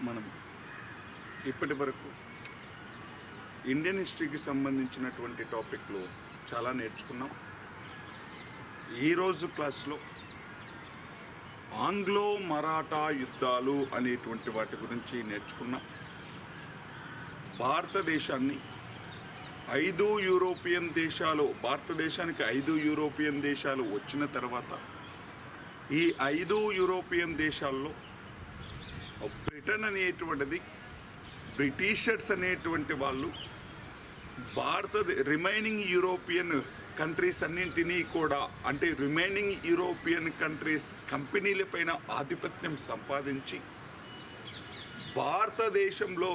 మనం ఇప్పటి వరకు ఇండియన్ హిస్టరీకి సంబంధించినటువంటి టాపిక్లు చాలా నేర్చుకున్నాం. ఈరోజు క్లాస్లో ఆంగ్లో మరాఠా యుద్ధాలు అనేటువంటి వాటి గురించి నేర్చుకున్నాం. భారతదేశానికి 5 యూరోపియన్ దేశాలు వచ్చిన తర్వాత ఈ 5 యూరోపియన్ దేశాల్లో బ్రిటన్ అనేటువంటిది, బ్రిటిషర్స్ అనేటువంటి వాళ్ళు రిమైనింగ్ యూరోపియన్ కంట్రీస్ అన్నింటినీ కూడా, అంటే రిమైనింగ్ యూరోపియన్ కంట్రీస్ కంపెనీలపైన ఆధిపత్యం సంపాదించి భారతదేశంలో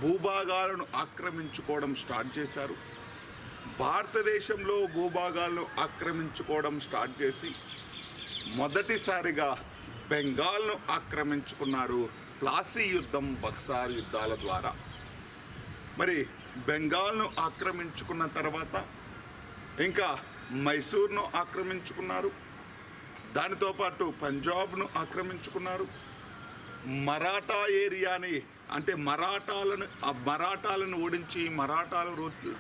భూభాగాలను ఆక్రమించుకోవడం స్టార్ట్ చేశారు. భారతదేశంలో భూభాగాలను ఆక్రమించుకోవడం స్టార్ట్ చేసి మొదటిసారిగా బెంగాల్ను ఆక్రమించుకున్నారు ప్లాసీ యుద్ధం, బక్సార్ యుద్ధాల ద్వారా. మరి బెంగాల్ను ఆక్రమించుకున్న తర్వాత ఇంకా మైసూర్ను ఆక్రమించుకున్నారు. దానితో పాటు పంజాబ్ను ఆక్రమించుకున్నారు. మరాఠా ఏరియాని, అంటే మరాఠాలను ఓడించి మరాఠాలు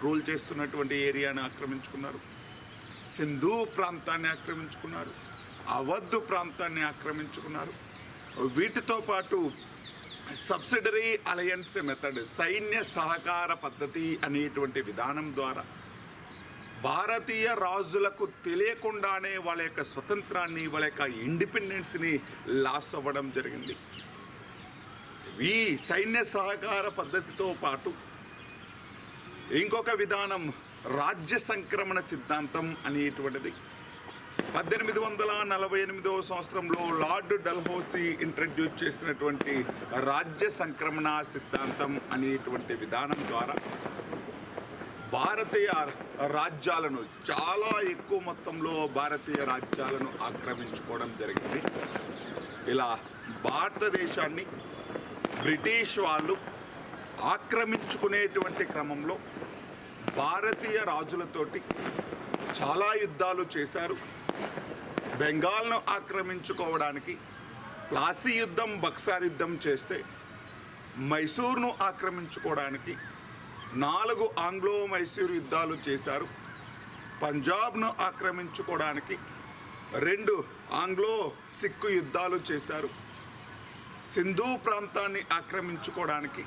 రూల్ చేస్తున్నటువంటి ఏరియాని ఆక్రమించుకున్నారు. సింధు ప్రాంతాన్ని ఆక్రమించుకున్నారు. అవధ్ ప్రాంతాన్ని ఆక్రమించుకున్నారు. వీటితో పాటు సబ్సిడరీ అలయన్స్ మెథడ్, సైన్య సహకార పద్ధతి అనేటువంటి విధానం ద్వారా భారతీయ రాజులకు తెలియకుండానే వాళ్ళ యొక్క స్వతంత్రాన్ని, వాళ్ళ యొక్క ఇండిపెండెన్స్ని లాస్ అవ్వడం జరిగింది. ఈ సైన్య సహకార పద్ధతితో పాటు ఇంకొక విధానం రాజ్య సంక్రమణ సిద్ధాంతం అనేటువంటిది 1848వ సంవత్సరంలో లార్డ్ డల్హౌసీ ఇంట్రడ్యూస్ చేసినటువంటి రాజ్య సంక్రమణ సిద్ధాంతం అనేటువంటి విధానం ద్వారా భారతీయ రాజ్యాలను, చాలా ఎక్కువ మొత్తంలో భారతీయ రాజ్యాలను ఆక్రమించుకోవడం జరిగింది. ఇలా భారతదేశాన్ని బ్రిటిష్ వాళ్ళు ఆక్రమించుకునేటువంటి క్రమంలో భారతీయ రాజులతోటి చాలా యుద్ధాలు చేశారు. బెంగాల్ను ఆక్రమించుకోవడానికి ప్లాసీ యుద్ధం, బక్సార్ యుద్ధం చేస్తే, మైసూర్ను ఆక్రమించుకోవడానికి 4 ఆంగ్లో మైసూర్ యుద్ధాలు చేశారు. పంజాబ్ను ఆక్రమించుకోవడానికి 2 ఆంగ్లో సిక్కు యుద్ధాలు చేశారు. సింధు ప్రాంతాన్ని ఆక్రమించుకోవడానికి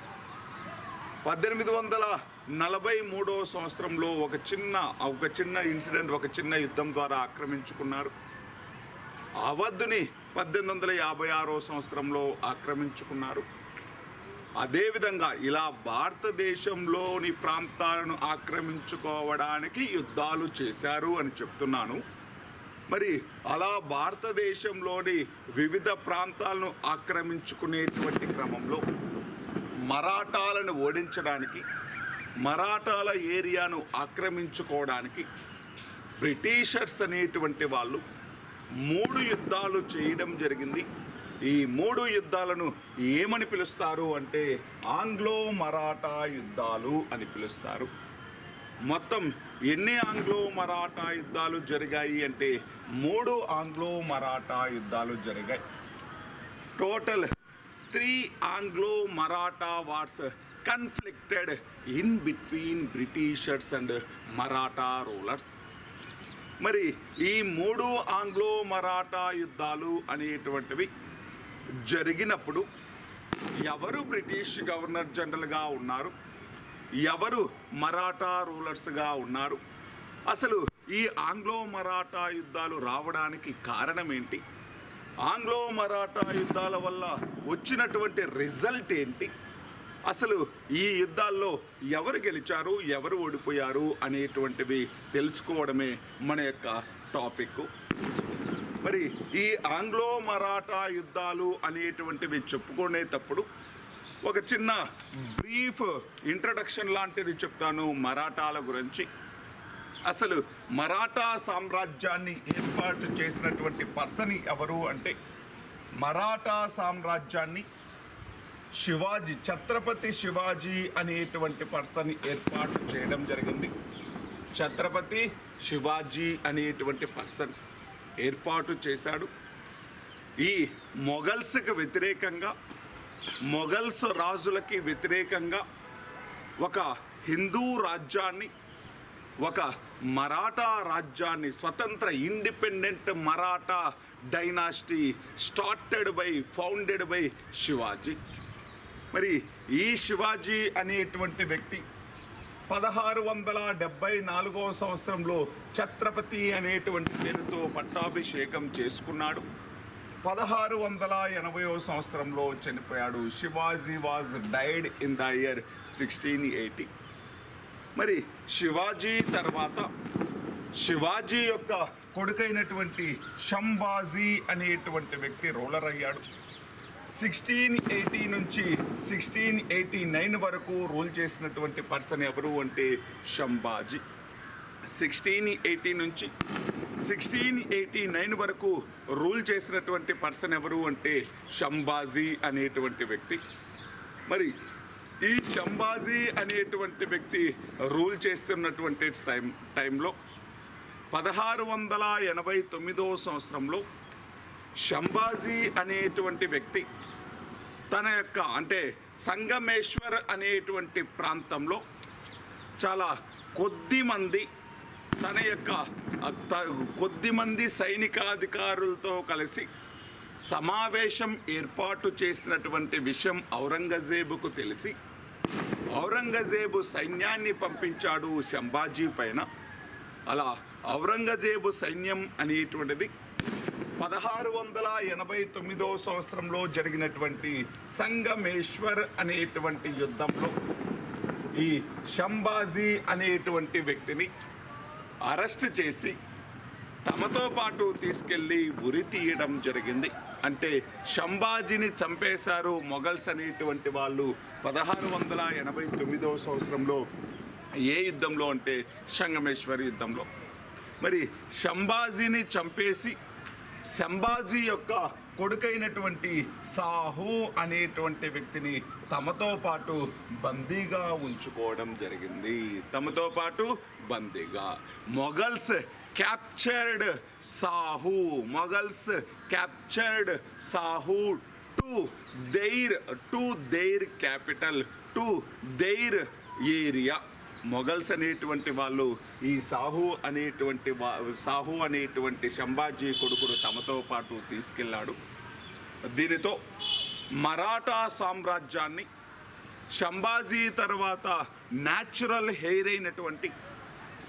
1843వ సంవత్సరంలో ఒక చిన్న ఇన్సిడెంట్, ఒక చిన్న యుద్ధం ద్వారా ఆక్రమించుకున్నారు. అవధ్ని 1856వ సంవత్సరంలో ఆక్రమించుకున్నారు. అదేవిధంగా ఇలా భారతదేశంలోని ప్రాంతాలను ఆక్రమించుకోవడానికి యుద్ధాలు చేశారు అని చెప్తున్నాను. మరి అలా భారతదేశంలోని వివిధ ప్రాంతాలను ఆక్రమించుకునేటువంటి క్రమంలో మరాఠాలను ఓడించడానికి, మరాఠాల ఏరియాను ఆక్రమించుకోవడానికి బ్రిటిషర్స్ అనేటువంటి వాళ్ళు 3 యుద్ధాలు చేయడం జరిగింది. ఈ 3 యుద్ధాలను ఏమని పిలుస్తారు అంటే ఆంగ్లో మరాఠా యుద్ధాలు అని పిలుస్తారు. మొత్తం ఎన్ని ఆంగ్లో మరాఠా యుద్ధాలు జరిగాయి అంటే 3 ఆంగ్లో మరాఠా యుద్ధాలు జరిగాయి. Total 3 Anglo Maratha wars conflicted in between Britishers and Maratha rulers. మరి ఈ 3 ఆంగ్లో మరాఠా యుద్ధాలు అనేటువంటివి జరిగినప్పుడు ఎవరు బ్రిటిష్ గవర్నర్ జనరల్గా ఉన్నారు, ఎవరు మరాఠా రూలర్స్గా ఉన్నారు, అసలు ఈ ఆంగ్లో మరాఠా యుద్ధాలు రావడానికి కారణం ఏంటి, ఆంగ్లో మరాఠా యుద్ధాల వల్ల వచ్చినటువంటి రిజల్ట్ ఏంటి, అసలు ఈ యుద్ధాల్లో ఎవరు గెలిచారు, ఎవరు ఓడిపోయారు అనేటువంటివి తెలుసుకోవడమే మన యొక్క టాపిక్. మరి ఈ ఆంగ్లో మరాఠా యుద్ధాలు అనేటువంటివి చెప్పుకునేటప్పుడు ఒక చిన్న బ్రీఫ్ ఇంట్రడక్షన్ లాంటిది చెప్తాను మరాఠాల గురించి. అసలు మరాఠా సామ్రాజ్యాన్ని ఏర్పాటు చేసినటువంటి పర్సన్ ఎవరు అంటే, మరాఠా సామ్రాజ్యాన్ని ఛత్రపతి శివాజీ అనేటువంటి పర్సన్ ఏర్పాటు చేయడం జరిగింది. ఛత్రపతి శివాజీ అనేటువంటి పర్సన్ ఏర్పాటు చేశాడు. ఈ మొఘల్స్కి వ్యతిరేకంగా మొఘల్స్ రాజులకి వ్యతిరేకంగా ఒక హిందూ రాజ్యాన్ని, ఒక మరాఠా రాజ్యాన్ని, స్వతంత్ర independent Maratha dynasty founded by Shivaji. మరి ఈ శివాజీ అనేటువంటి వ్యక్తి 1674 సంవత్సరంలో ఛత్రపతి అనేటువంటి పేరుతో పట్టాభిషేకం చేసుకున్నాడు. 1680 సంవత్సరంలో చనిపోయాడు. Shivaji was died in the year 1680. మరి శివాజీ తర్వాత శివాజీ యొక్క కొడుకైనటువంటి శంభాజీ అనేటువంటి వ్యక్తి రూలర్ అయ్యాడు. 1680 నుంచి 1689 వరకు రూల్ చేసినటువంటి పర్సన్ ఎవరు అంటే శంభాజీ. 1680 నుంచి 1689 వరకు రూల్ చేసినటువంటి పర్సన్ ఎవరు అంటే శంభాజీ అనేటువంటి వ్యక్తి. మరి ఈ శంభాజీ అనేటువంటి వ్యక్తి రూల్ చేస్తున్నటువంటి టైంలో 1689 సంవత్సరంలో శంభాజీ అనేటువంటి వ్యక్తి తన యొక్క అంటే సంగమేశ్వర్ అనేటువంటి ప్రాంతంలో చాలా కొద్దిమంది సైనికాధికారులతో కలిసి సమావేశం ఏర్పాటు చేసినటువంటి విషయం ఔరంగజేబుకు తెలిసి ఔరంగజేబు సైన్యాన్ని పంపించాడు శంభాజీ పైన. అలా ఔరంగజేబు సైన్యం అనేటువంటిది 1689 సంవత్సరంలో జరిగినటువంటి సంగమేశ్వర్ అనేటువంటి యుద్ధంలో ఈ శంభాజీ అనేటువంటి వ్యక్తిని అరెస్ట్ చేసి తమతో పాటు తీసుకెళ్ళి ఉరి తీయడం జరిగింది. అంటే శంభాజీని చంపేశారు మొఘల్స్ అనేటువంటి వాళ్ళు 1689 సంవత్సరంలో. ఏ యుద్ధంలో అంటే సంగమేశ్వర్ యుద్ధంలో. మరి శంభాజీని చంపేసి శంభాజీ యొక్క కొడుకైనటువంటి సాహు అనేటువంటి వ్యక్తిని తమతో పాటు బందీగా ఉంచుకోవడం జరిగింది. Mughals captured Sahu to their capital, to their area. Mughals అనేటువంటి వాళ్ళు ఈ సాహు అనేటువంటి శంభాజీ కొడుకును తమతో పాటు తీసుకెళ్ళాడు. దీనితో మరాఠా సామ్రాజ్యాన్ని శంభాజీ తర్వాత న్యాచురల్ హెయిర్ అయినటువంటి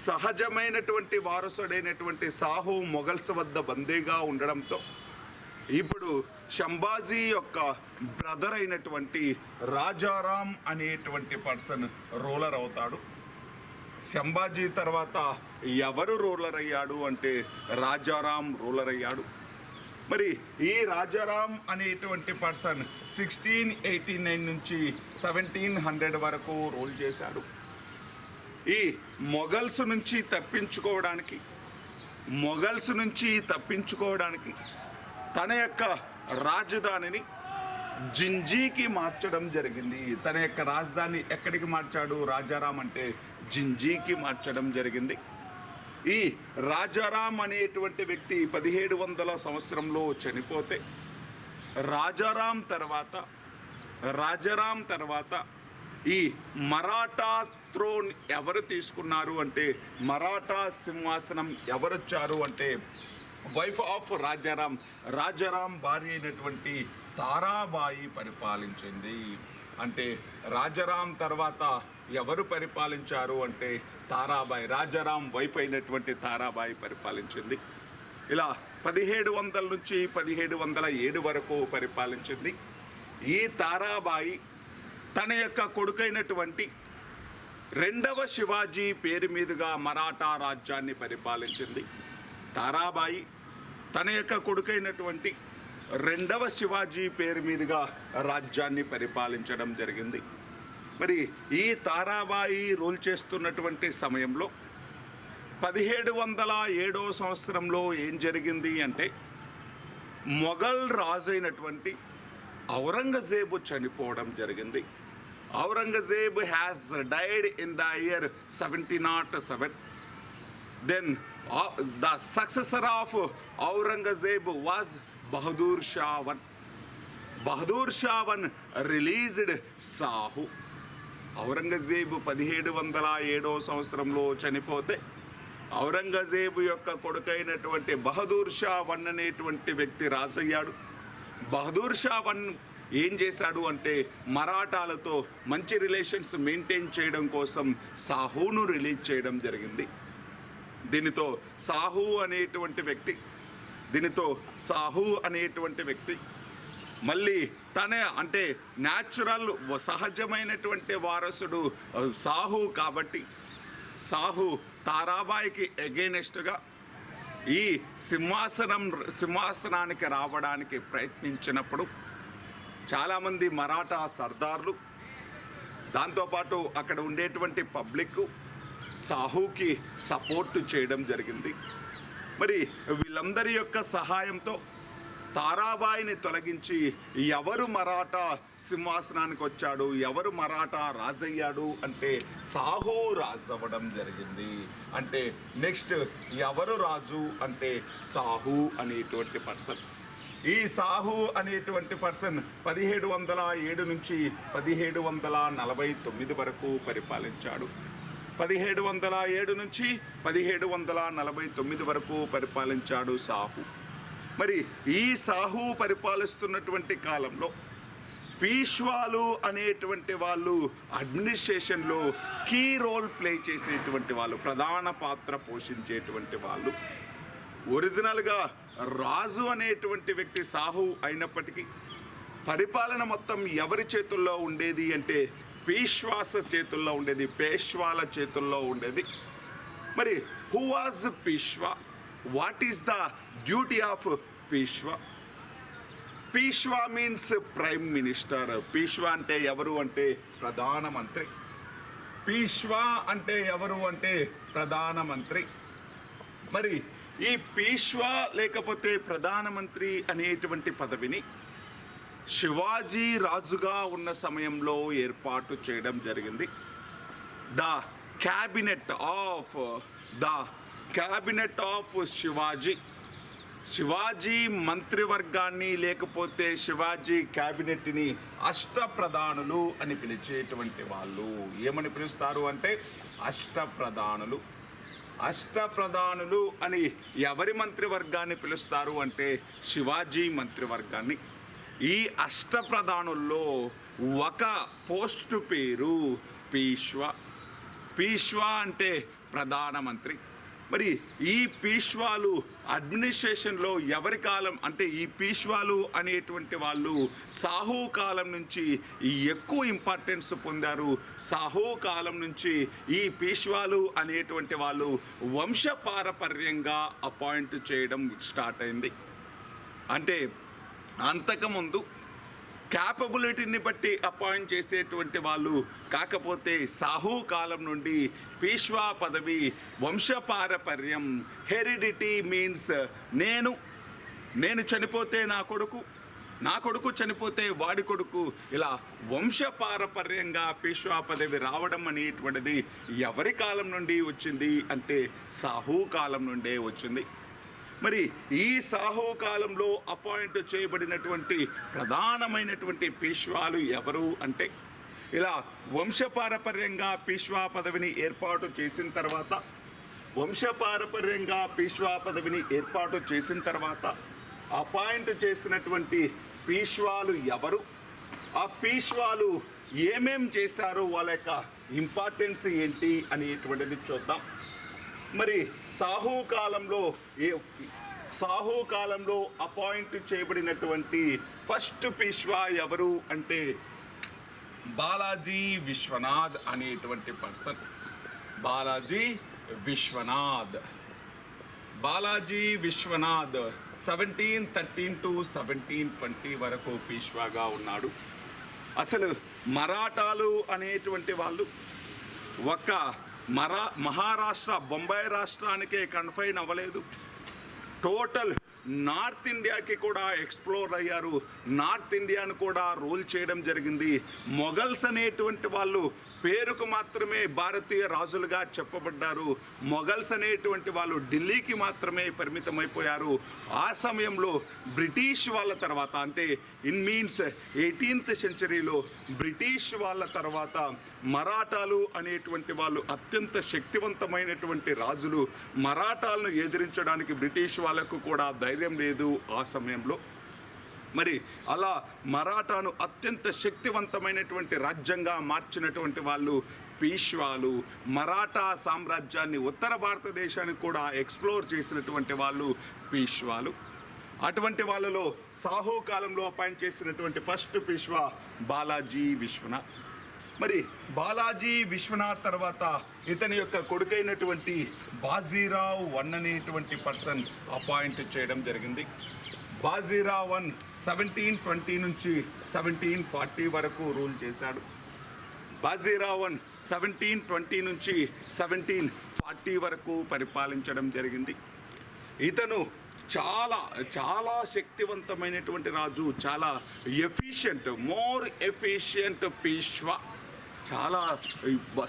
సహజమైనటువంటి వారసుడైనటువంటి సాహు మొఘల్స్ వద్ద బందీగా ఉండడంతో ఇప్పుడు శంభాజీ యొక్క బ్రదర్ అయినటువంటి రాజారాం అనేటువంటి పర్సన్ రూలర్ అవుతాడు. శంభాజీ తర్వాత ఎవరు రూలర్ అయ్యాడు అంటే రాజారాం రూలర్ అయ్యాడు. మరి ఈ రాజారాం అనేటువంటి పర్సన్ 1689 నుంచి 1700 వరకు రూల్ చేశాడు. ఈ మొఘల్స్ నుంచి తప్పించుకోవడానికి తన యొక్క రాజధానిని జింజీకి మార్చడం జరిగింది. తన యొక్క రాజధాని ఎక్కడికి మార్చాడు రాజారాం అంటే జింజీకి మార్చడం జరిగింది. ఈ రాజారాం అనేటువంటి వ్యక్తి 1700 సంవత్సరంలో చనిపోతే రాజారాం తర్వాత ఈ మరాఠా థ్రోన్ ఎవరు తీసుకున్నారు అంటే మరాఠా సింహాసనం ఎవరొచ్చారు అంటే వైఫ్ ఆఫ్ రాజారాం భార్య అయినటువంటి తారాబాయి పరిపాలించింది. అంటే రాజారాం తర్వాత ఎవరు పరిపాలించారు అంటే తారాబాయి, రాజారాం వైఫ్ అయినటువంటి తారాబాయి పరిపాలించింది. ఇలా 1700 నుంచి 1707 వరకు పరిపాలించింది. ఈ తారాబాయి తన యొక్క కొడుకైనటువంటి రెండవ శివాజీ పేరు మీదుగా మరాఠా రాజ్యాన్ని పరిపాలించింది. తారాబాయి తన యొక్క కొడుకైనటువంటి రెండవ శివాజీ పేరు మీదుగా రాజ్యాన్ని పరిపాలించడం జరిగింది. మరి ఈ తారాబాయి రూల్ చేస్తున్నటువంటి సమయంలో 1707 సంవత్సరంలో ఏం జరిగింది అంటే మొఘల్ రాజు అయినటువంటి ఔరంగజేబు చనిపోవడం జరిగింది. Aurangzeb has died in the year 1707. Then the successor of Aurangzeb was Bahadur Shah I. Bahadur Shah one released Sahu. Aurangzeb 1707 సంవత్సరంలో చనిపోతే ఔరంగజేబు యొక్క కొడుకైనటువంటి బహదూర్ షా వన్ అనేటువంటి వ్యక్తి రాజయ్యాడు. బహదూర్ షా వన్ ఏం చేశాడు అంటే మరాఠాలతో మంచి రిలేషన్స్ మెయింటైన్ చేయడం కోసం సాహును రిలీజ్ చేయడం జరిగింది. దీనితో సాహు అనేటువంటి వ్యక్తి మళ్ళీ తనే అంటే న్యాచురల్ సహజమైనటువంటి వారసుడు సాహు కాబట్టి సాహు తారాబాయికి ఎగెయినెస్ట్గా ఈ సింహాసనానికి రావడానికి ప్రయత్నించినప్పుడు చాలామంది మరాఠా సర్దార్లు, దాంతోపాటు అక్కడ ఉండేటువంటి పబ్లిక్ సాహుకి సపోర్ట్ చేయడం జరిగింది. మరి వీళ్ళందరి యొక్క సహాయంతో తారాబాయిని తొలగించి ఎవరు మరాఠా సింహాసనానికి వచ్చాడు, ఎవరు మరాఠా రాజయ్యాడు అంటే సాహు రాజు అవ్వడం జరిగింది. అంటే నెక్స్ట్ ఎవరు రాజు అంటే సాహు అనేటువంటి పర్సన్. ఈ సాహు అనేటువంటి పర్సన్ 1707 నుంచి 1749 వరకు పరిపాలించాడు. 1707 నుంచి 1749 వరకు పరిపాలించాడు సాహు. మరి ఈ సాహు పరిపాలిస్తున్నటువంటి కాలంలో పీష్వాలు అనేటువంటి వాళ్ళు అడ్మినిస్ట్రేషన్లో కీ రోల్ ప్లే చేసేటువంటి వాళ్ళు, ప్రధాన పాత్ర పోషించేటువంటి వాళ్ళు. ఒరిజినల్గా రాజు అనేటువంటి వ్యక్తి సాహు అయినప్పటికీ పరిపాలన మొత్తం ఎవరి చేతుల్లో ఉండేది అంటే పీష్వాస్ చేతుల్లో ఉండేది, పేష్వాల చేతుల్లో ఉండేది. మరి who was Peshwa? What is the duty of Peshwa? Peshwa means prime minister. Peshwa అంటే ఎవరు అంటే ప్రధానమంత్రి. పీష్వా అంటే ఎవరు అంటే ప్రధానమంత్రి. మరి ఈ పీష్వా లేకపోతే ప్రధానమంత్రి అనేటువంటి పదవిని శివాజీ రాజుగా ఉన్న సమయంలో ఏర్పాటు చేయడం జరిగింది. ద క్యాబినెట్ ఆఫ్ శివాజీ మంత్రివర్గాన్ని లేకపోతే శివాజీ క్యాబినెట్ని అష్టప్రధానులు అని పిలిచేటువంటి వాళ్ళు. ఏమని పిలుస్తారు అంటే అష్టప్రధానులు అని ఎవరి మంత్రివర్గాన్ని పిలుస్తారు అంటే శివాజీ మంత్రివర్గాన్ని. ఈ అష్టప్రధానుల్లో ఒక పోస్టు పేరు పీష్వా అంటే ప్రధానమంత్రి. మరి ఈ పీష్వాలు అడ్మినిస్ట్రేషన్లో ఎవరి కాలం అంటే ఈ పీష్వాలు అనేటువంటి వాళ్ళు సాహు కాలం నుంచి ఎక్కువ ఇంపార్టెన్స్ పొందారు. సాహు కాలం నుంచి ఈ పీష్వాలు అనేటువంటి వాళ్ళు వంశపారపర్యంగా అపాయింట్ చేయడం స్టార్ట్ అయింది. అంటే అంతకుముందు క్యాపబిలిటీని బట్టి అపాయింట్ చేసేటువంటి వాళ్ళు, కాకపోతే సాహు కాలం నుండి పీష్వా పదవి వంశపారపర్యం, హెరిడిటీ మీన్స్ నేను చనిపోతే నా కొడుకు చనిపోతే వాడి కొడుకు, ఇలా వంశపారపర్యంగా పీష్వా పదవి రావడం అనేటువంటిది ఎవరి కాలం నుండి వచ్చింది అంటే సాహు కాలం నుండే వచ్చింది. మరి ఈ సాహు కాలంలో అపాయింట్ చేయబడినటువంటి ప్రధానమైనటువంటి పీష్వాలు ఎవరు అంటే ఇలా వంశపారపర్యంగా పీష్వా పదవిని ఏర్పాటు చేసిన తర్వాత అపాయింట్ చేసినటువంటి పీష్వాలు ఎవరు, ఆ పీష్వాలు ఏమేం చేశారో, వాళ్ళ యొక్క ఇంపార్టెన్స్ ఏంటి అనేటువంటిది చూద్దాం. మరి సాహు కాలంలో అపాయింట్ చేయబడినటువంటి ఫస్ట్ పీష్వా ఎవరు అంటే బాలాజీ విశ్వనాథ్ అనేటువంటి పర్సన్. బాలాజీ విశ్వనాథ్ 1713 to 1720 వరకు పీష్వాగా ఉన్నాడు. అసలు మరాఠాలు అనేటువంటి వాళ్ళు ఒక మహారాష్ట్ర బొంబాయి రాష్ట్రానికే కన్ఫైన్ అవ్వలేదు. టోటల్ నార్త్ ఇండియాకి కూడా ఎక్స్ప్లోర్ అయ్యారు. నార్త్ ఇండియాను కూడా రూల్ చేయడం జరిగింది. మొఘల్స్ అనేటువంటి వాళ్ళు పేరుకు మాత్రమే భారతీయ రాజులుగా చెప్పబడ్డారు. మొఘల్స్ అనేటువంటి వాళ్ళు ఢిల్లీకి మాత్రమే పరిమితమైపోయారు. ఆ సమయంలో బ్రిటిష్ వాళ్ళ తర్వాత, అంటే ఇన్ మీన్స్ 18th సెంచరీలో బ్రిటిష్ వాళ్ళ తర్వాత మరాఠాలు అనేటువంటి వాళ్ళు అత్యంత శక్తివంతమైనటువంటి రాజులు. మరాఠాలను ఎదిరించడానికి బ్రిటిష్ వాళ్ళకు కూడా ధైర్యం లేదు ఆ సమయంలో. మరి అలా మరాఠాను అత్యంత శక్తివంతమైనటువంటి రాజ్యంగా మార్చినటువంటి వాళ్ళు పీష్వాలు. మరాఠా సామ్రాజ్యాన్ని ఉత్తర భారతదేశానికి కూడా ఎక్స్ప్లోర్ చేసినటువంటి వాళ్ళు పీష్వాలు. అటువంటి వాళ్ళలో సాహు కాలంలో పనిచేసినటువంటి ఫస్ట్ పీష్వా బాలాజీ విశ్వనాథ్. మరి బాలాజీ విశ్వనాథ్ తర్వాత ఇతని యొక్క కొడుకైనటువంటి బాజీరావ్ వన్ అనేటువంటి పర్సన్ అపాయింట్ చేయడం జరిగింది. బాజీరావ్ వన్ 1720 నుంచి 1740 వరకు రూల్ చేశాడు. బాజీరావ్ వన్ 1720 నుంచి 1740 వరకు పరిపాలించడం జరిగింది. ఇతను చాలా చాలా శక్తివంతమైనటువంటి రాజు, చాలా ఎఫిషియంట్, మోర్ ఎఫిషియంట్ పీష్వా, చాలా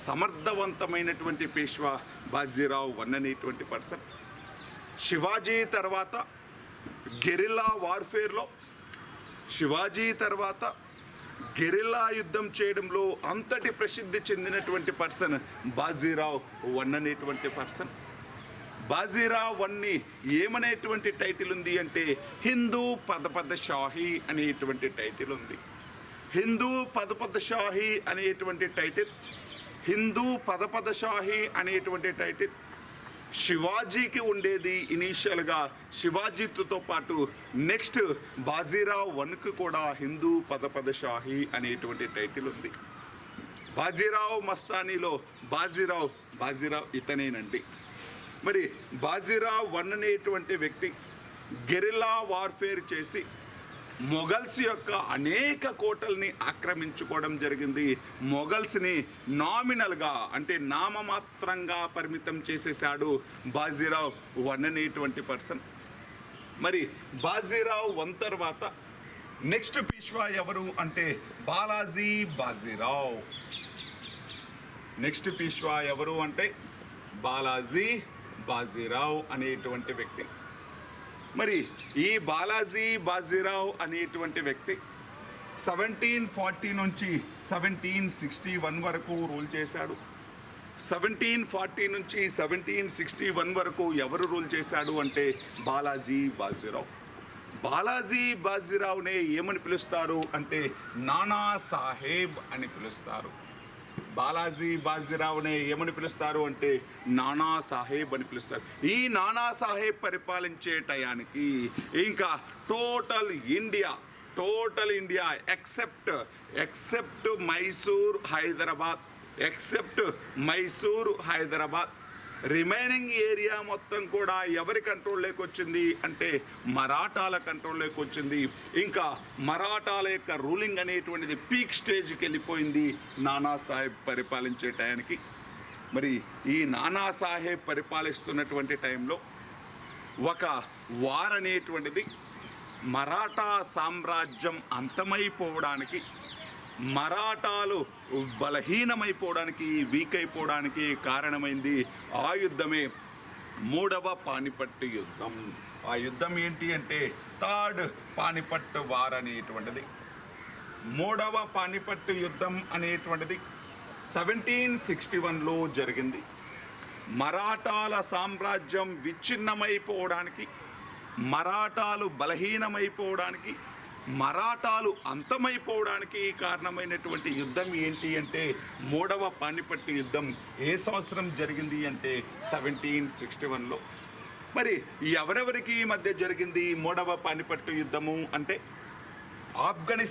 సమర్థవంతమైనటువంటి పీష్వా బాజీరావ్ వన్ అనేటువంటి పర్సన్. శివాజీ తర్వాత గెరిల్లా వార్ఫేర్లో, శివాజీ తర్వాత గెరిల్లా యుద్ధం చేయడంలో అంతటి ప్రసిద్ధి చెందినటువంటి పర్సన్ బాజీరావ్ వన్ అనేటువంటి పర్సన్. బాజీరావ్ వన్ని ఏమనేటువంటి టైటిల్ ఉంది అంటే హిందూ పదపద షాహీ అనేటువంటి టైటిల్ ఉంది. హిందూ పదపద షాహీ అనేటువంటి టైటిల్, హిందూ పదపద షాహీ అనేటువంటి టైటిల్ శివాజీకి ఉండేది. ఇనీషియల్గా శివాజీతో పాటు నెక్స్ట్ బాజీరావ్ వన్కు కూడా హిందూ పదపద షాహీ అనేటువంటి టైటిల్ ఉంది. బాజీరావ్ మస్తానీలో బాజీరావ్ ఇతనేనండి. మరి బాజీరావ్ వన్ అనేటువంటి వ్యక్తి గెరిల్లా వార్ఫేర్ చేసి మొఘల్స్ యొక్క అనేక కోటల్ని ఆక్రమించుకోవడం జరిగింది. మొఘల్స్ని నామినల్గా, అంటే నామమాత్రంగా పరిమితం చేసేసాడు బాజీరావ్ వన్ అనేటువంటి పర్సన్. మరి బాజీరావ్ వన్ తర్వాత నెక్స్ట్ పీష్వా ఎవరు అంటే బాలాజీ బాజీరావ్. నెక్స్ట్ పీష్వా ఎవరు అంటే బాలాజీ బాజీరావ్ అనేటువంటి వ్యక్తి. మరి ఈ బాలాజీ బాజీరావ్ అనేటువంటి వ్యక్తి 1740 నుంచి 1761 వరకు రూల్ చేశాడు. 1740 నుంచి 1761 వరకు ఎవరు రూల్ చేశాడు అంటే బాలాజీ బాజీరావ్. బాలాజీ బాజీరావునే ఏమని పిలుస్తారు అంటే నానా సాహెబ్ అని పిలుస్తారు. బాలాజీ బాజీరావునే ఏమని పిలుస్తారు అంటే నానా సాహెబ్ అని పిలుస్తారు. ఈ నానా సాహెబ్ పరిపాలించే టయానికి ఇంకా total India except Mysore Hyderabad remaining area మొత్తం కూడా ఎవరి కంట్రోల్లోకి వచ్చింది అంటే మరాఠాల కంట్రోల్లోకి వచ్చింది. ఇంకా మరాఠాల యొక్క రూలింగ్ అనేటువంటిది పీక్ స్టేజ్కి వెళ్ళిపోయింది నానా సాహెబ్ పరిపాలించే టయానికి. మరి ఈ నానా సాహెబ్ పరిపాలిస్తున్నటువంటి టైంలో ఒక వార్ అనేటువంటిది మరాఠా సామ్రాజ్యం అంతమైపోవడానికి, మరాఠాలు బలహీనమైపోవడానికి, వీక్ అయిపోవడానికి కారణమైంది. ఆ యుద్ధమే మూడవ పానిపట్టు యుద్ధం. ఆ యుద్ధం ఏంటి అంటే థర్డ్ పానిపట్టు వార్ అనేటువంటిది. మూడవ పానిపట్టు యుద్ధం అనేటువంటిది 1761లో జరిగింది. మరాఠాల సామ్రాజ్యం విచ్ఛిన్నమైపోవడానికి, మరాఠాలు బలహీనమైపోవడానికి, మరాఠాలు అంతమైపోవడానికి కారణమైనటువంటి యుద్ధం ఏంటి అంటే మూడవ పానిపట్టు యుద్ధం. ఏ సంవత్సరం జరిగింది అంటే 1761లో. మరి ఎవరెవరికి మధ్య జరిగింది మూడవ పానిపట్టు యుద్ధము అంటే ఆఫ్ఘన్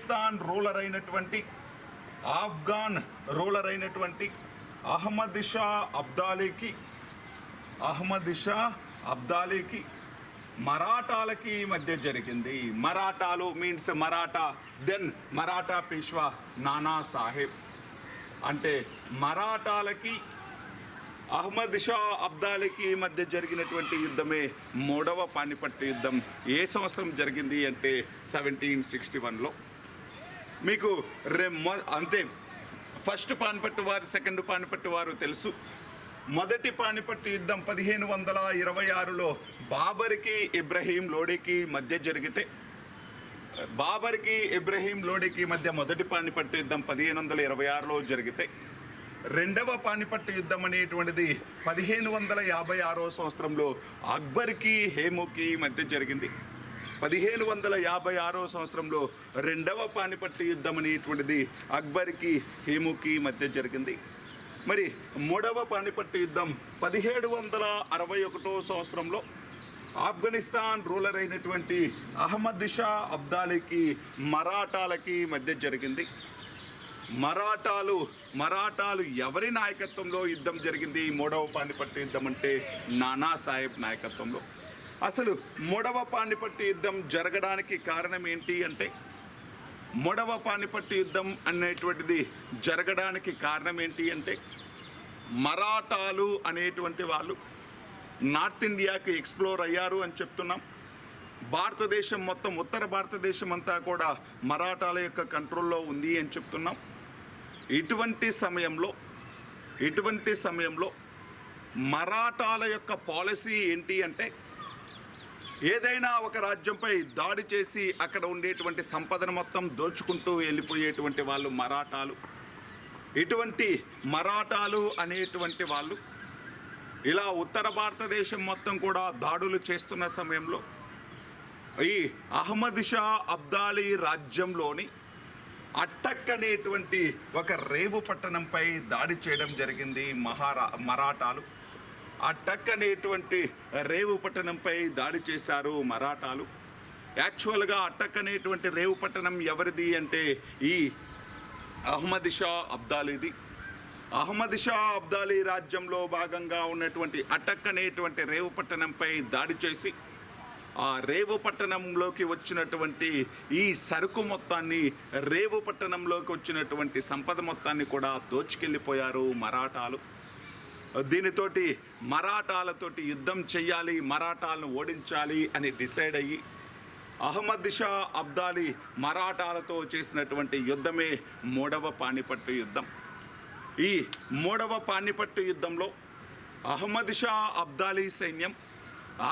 రూలర్ అయినటువంటి అహ్మద్ షా అబ్దాలీకి మరాఠాలకి మధ్య జరిగింది. మరాఠాలు మీన్స్ మరాఠా పేష్వా నానా సాహెబ్. అంటే మరాఠాలకి అహ్మద్ షా అబ్దాలీకి మధ్య జరిగినటువంటి యుద్ధమే మూడవ పానిపట్టు యుద్ధం. ఏ సంవత్సరం జరిగింది అంటే 1761లో. మీకు అంతే, ఫస్ట్ పానిపట్టు వారు, సెకండ్ పానిపట్టు వారు తెలుసు. మొదటి పానిపట్టు యుద్ధం 1526లో బాబర్కి ఇబ్రహీం లోడీకి మధ్య జరిగితే, బాబర్కి ఇబ్రహీం లోడీకి మధ్య మొదటి పానిపట్టు యుద్ధం 1526లో జరిగితే, రెండవ పానిపట్టు యుద్ధం అనేటువంటిది 1556 సంవత్సరంలో అక్బర్కి హేముకి మధ్య జరిగింది. 1556 సంవత్సరంలో రెండవ పానిపట్టు యుద్ధం అనేటువంటిది అక్బర్కి హేముకి మధ్య జరిగింది. మరి మూడవ పానిపట్టు యుద్ధం 1761 సంవత్సరంలో ఆఫ్ఘనిస్తాన్ రూలర్ అయినటువంటి అహ్మద్ షా అబ్దాలీకి మరాఠాలకి మధ్య జరిగింది. మరాఠాలు ఎవరి నాయకత్వంలో యుద్ధం జరిగింది? మూడవ పానిపట్టు యుద్ధం అంటే నానా సాహెబ్ నాయకత్వంలో. అసలు మూడవ పానిపట్టు యుద్ధం జరగడానికి కారణం ఏంటి అంటే, మూడవ పానిపట్టు యుద్ధం అనేటువంటిది జరగడానికి కారణం ఏంటి అంటే, మరాఠాలు అనేటువంటి వాళ్ళు నార్త్ ఇండియాకి ఎక్స్ప్లోర్ అయ్యారు అని చెప్తున్నాం. భారతదేశం మొత్తం, ఉత్తర భారతదేశం అంతా కూడా మరాఠాల యొక్క కంట్రోల్లో ఉంది అని చెప్తున్నాం. ఇటువంటి సమయంలో మరాఠాల యొక్క పాలసీ ఏంటి అంటే, ఏదైనా ఒక రాజ్యంపై దాడి చేసి అక్కడ ఉండేటువంటి సంపదను మొత్తం దోచుకుంటూ వెళ్ళిపోయేటువంటి వాళ్ళు మరాఠాలు. ఇటువంటి మరాఠాలు అనేటువంటి వాళ్ళు ఇలా ఉత్తర భారతదేశం మొత్తం కూడా దాడులు చేస్తున్న సమయంలో ఈ అహ్మద్ షా అబ్దాలీ రాజ్యంలోని అట్టక్ అనేటువంటి ఒక రేవు పట్టణంపై దాడి చేయడం జరిగింది మరాఠాలు. అట్టక్ అనేటువంటి రేవు పట్టణంపై దాడి చేశారు మరాఠాలు. యాక్చువల్గా అట్టక్ అనేటువంటి రేవు పట్టణం ఎవరిది అంటే ఈ అహ్మద్ షా అబ్దాలీది. అహ్మద్ షా అబ్దాలీ రాజ్యంలో భాగంగా ఉన్నటువంటి అట్టక్ అనేటువంటి రేవు పట్టణంపై దాడి చేసి ఆ రేవు పట్టణంలోకి వచ్చినటువంటి ఈ సరుకు మొత్తాన్ని, రేవు పట్టణంలోకి వచ్చినటువంటి సంపద మొత్తాన్ని కూడా దోచుకెళ్ళిపోయారు మరాఠాలు. దీనితోటి మరాఠాలతోటి యుద్ధం చెయ్యాలి, మరాఠాలను ఓడించాలి అని డిసైడ్ అయ్యి అహ్మద్ షా అబ్దాలీ మరాఠాలతో చేసినటువంటి యుద్ధమే మూడవ పానిపట్టు యుద్ధం. ఈ మూడవ పానిపట్టు యుద్ధంలో అహ్మద్ షా అబ్దాలీ సైన్యం,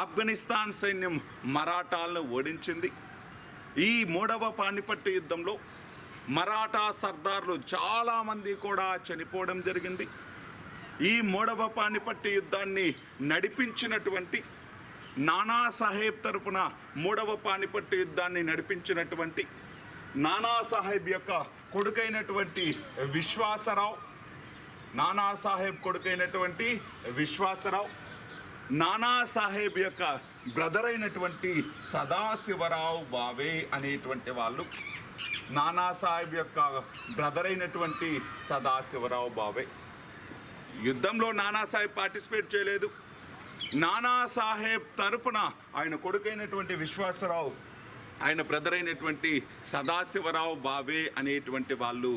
ఆఫ్ఘనిస్తాన్ సైన్యం మరాఠాలను ఓడించింది. ఈ మూడవ పానిపట్టు యుద్ధంలో మరాఠా సర్దార్లు చాలామంది కూడా చనిపోవడం జరిగింది. ఈ మూడవ పానిపట్టు యుద్ధాన్ని నడిపించినటువంటి నానా సాహెబ్ తరపున మూడవ పానిపట్టు యుద్ధాన్ని నడిపించినటువంటి నానా సాహెబ్ యొక్క కొడుకైనటువంటి విశ్వాసరావు, నానా సాహెబ్ కొడుకైనటువంటి విశ్వాసరావు, నానా సాహెబ్ యొక్క బ్రదర్ అయినటువంటి సదాశివరావు బావే అనేటువంటి వాళ్ళు, నానా సాహెబ్ యొక్క బ్రదర్ అయినటువంటి సదాశివరావు బావే. యుద్ధంలో నానా సాహెబ్ పార్టిసిపేట్ చేయలేదు. నానా సాహెబ్ తరపున ఆయన కొడుకైనటువంటి విశ్వాసరావు, ఆయన బ్రదర్ అయినటువంటి సదాశివరావు బావే అనేటువంటి వాళ్ళు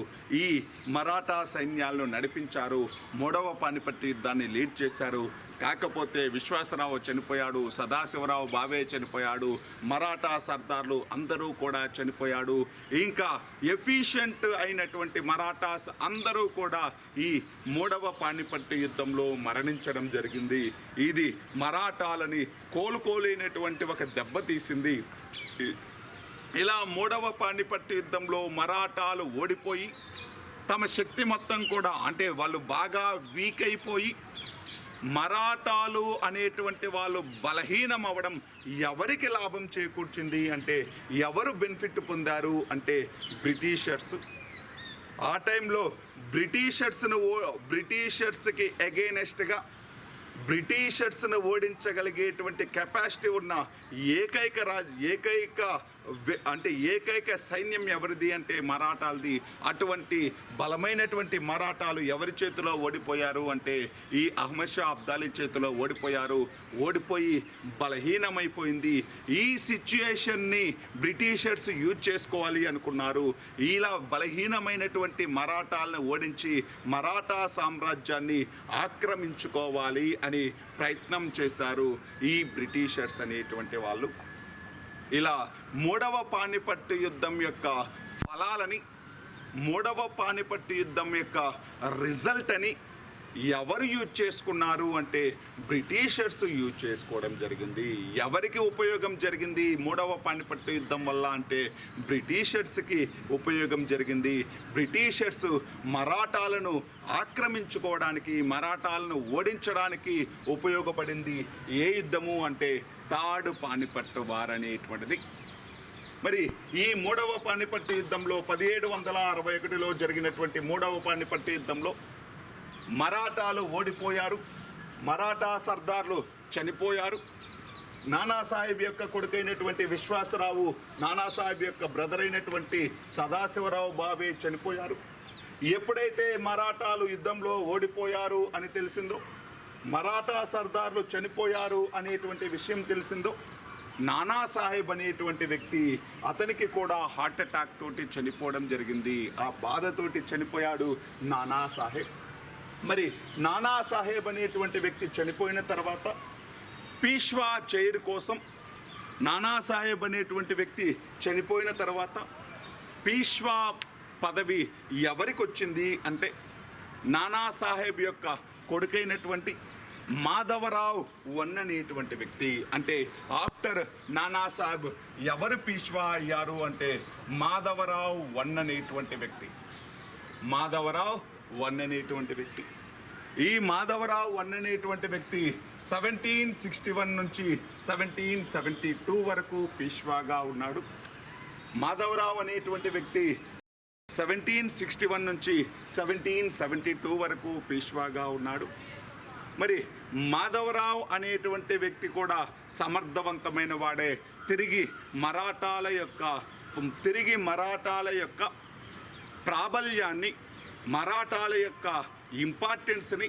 ఈ మరాఠా సైన్యాలను నడిపించారు. మూడవ పానిపట్టు యుద్ధాన్ని లీడ్ చేశారు. కాకపోతే విశ్వాసరావు చనిపోయాడు, సదాశివరావు బావే చనిపోయాడు, మరాఠా సర్దార్లు అందరూ కూడా చనిపోయాడు. ఇంకా ఎఫిషియెంట్ అయినటువంటి మరాఠాస్ అందరూ కూడా ఈ మూడవ పానిపట్టు యుద్ధంలో మరణించడం జరిగింది. ఇది మరాఠాలని కోలుకోలేనటువంటి ఒక దెబ్బతీసింది. ఇలా మూడవ పానిపట్టు యుద్ధంలో మరాఠాలు ఓడిపోయి తమ శక్తి మొత్తం కూడా, అంటే వాళ్ళు బాగా వీక్ అయిపోయి మరాఠాలు అనేటువంటి వాళ్ళు బలహీనం అవ్వడం ఎవరికి లాభం చేకూర్చింది అంటే, ఎవరు బెనిఫిట్ పొందారు అంటే బ్రిటిషర్స్. ఆ టైంలో బ్రిటిషర్స్కి అగెయినెస్ట్గా బ్రిటిషర్స్ను ఓడించగలిగేటువంటి కెపాసిటీ ఉన్న ఏకైక అంటే ఏకైక సైన్యం ఎవరిది అంటే మరాఠాలది. అటువంటి బలమైనటువంటి మరాఠాలు ఎవరి చేతిలో ఓడిపోయారు అంటే ఈ అహ్మద్ షా అబ్దాలీ చేతిలో ఓడిపోయారు. ఓడిపోయి బలహీనమైపోయింది. ఈ సిచ్యుయేషన్ని బ్రిటిషర్స్ యూజ్ చేసుకోవాలి అనుకున్నారు. ఇలా బలహీనమైనటువంటి మరాఠాలను ఓడించి మరాఠా సామ్రాజ్యాన్ని ఆక్రమించుకోవాలి అని ప్రయత్నం చేశారు ఈ బ్రిటిషర్స్ అనేటువంటి వాళ్ళు. ఇలా మూడవ పానిపట్టు యుద్ధం యొక్క ఫలాలని, మూడవ పానిపట్టు యుద్ధం యొక్క రిజల్ట్ అని ఎవరు యూజ్ చేసుకున్నారు అంటే బ్రిటిషర్స్ యూజ్ చేసుకోవడం జరిగింది. ఎవరికి ఉపయోగం జరిగింది మూడవ పానిపట్టు యుద్ధం వల్ల అంటే బ్రిటిషర్స్కి ఉపయోగం జరిగింది. బ్రిటిషర్స్ మరాఠాలను ఆక్రమించుకోవడానికి, మరాఠాలను ఓడించడానికి ఉపయోగపడింది ఏ యుద్ధము అంటే థర్డ్ పానిపట్టు వార్ అనేటువంటిది. మరి ఈ మూడవ పానిపట్టు యుద్ధంలో 1761లో జరిగినటువంటి మూడవ పానిపట్టు యుద్ధంలో మరాఠాలు ఓడిపోయారు. మరాఠా సర్దార్లు చనిపోయారు. నానాసాహెబ్ యొక్క కొడుకైనటువంటి విశ్వాసరావు, నానాసాహెబ్ యొక్క బ్రదర్ అయినటువంటి సదాశివరావు బాబే చనిపోయారు. ఎప్పుడైతే మరాఠాలు యుద్ధంలో ఓడిపోయారు అని తెలిసిందో, మరాఠా సర్దార్లు చనిపోయారు అనేటువంటి విషయం తెలిసిందో, నానాసాహెబ్ అనేటువంటి వ్యక్తి, అతనికి కూడా హార్ట్ అటాక్ తోటి చనిపోవడం జరిగింది. ఆ బాధతోటి చనిపోయాడు నానాసాహెబ్. మరి నానాసాహెబ్ అనేటువంటి వ్యక్తి చనిపోయిన తర్వాత పీష్వా చైర్ కోసం, నానాసాహెబ్ అనేటువంటి వ్యక్తి చనిపోయిన తర్వాత పీష్వా పదవి ఎవరికి వచ్చింది అంటే నానాసాహెబ్ యొక్క కొడుకైనటువంటి మాధవరావు వన్ అనేటువంటి వ్యక్తి. అంటే ఆఫ్టర్ నానాసాహెబ్ ఎవరు పీష్వా అయ్యారు అంటే మాధవరావు వన్ అనేటువంటి వ్యక్తి. మాధవరావు వన్ అనేటువంటి వ్యక్తి. ఈ మాధవరావు వన్ అనేటువంటి వ్యక్తి 1761 నుంచి 1772 వరకు పీష్వాగా ఉన్నాడు. మాధవరావు అనేటువంటి వ్యక్తి 1761 నుంచి 1772 వరకు పీష్వాగా ఉన్నాడు. మరి మాధవరావు అనేటువంటి వ్యక్తి కూడా సమర్థవంతమైన వాడే. తిరిగి మరాఠాల యొక్క ప్రాబల్యాన్ని, మరాఠాల యొక్క ఇంపార్టెన్స్ని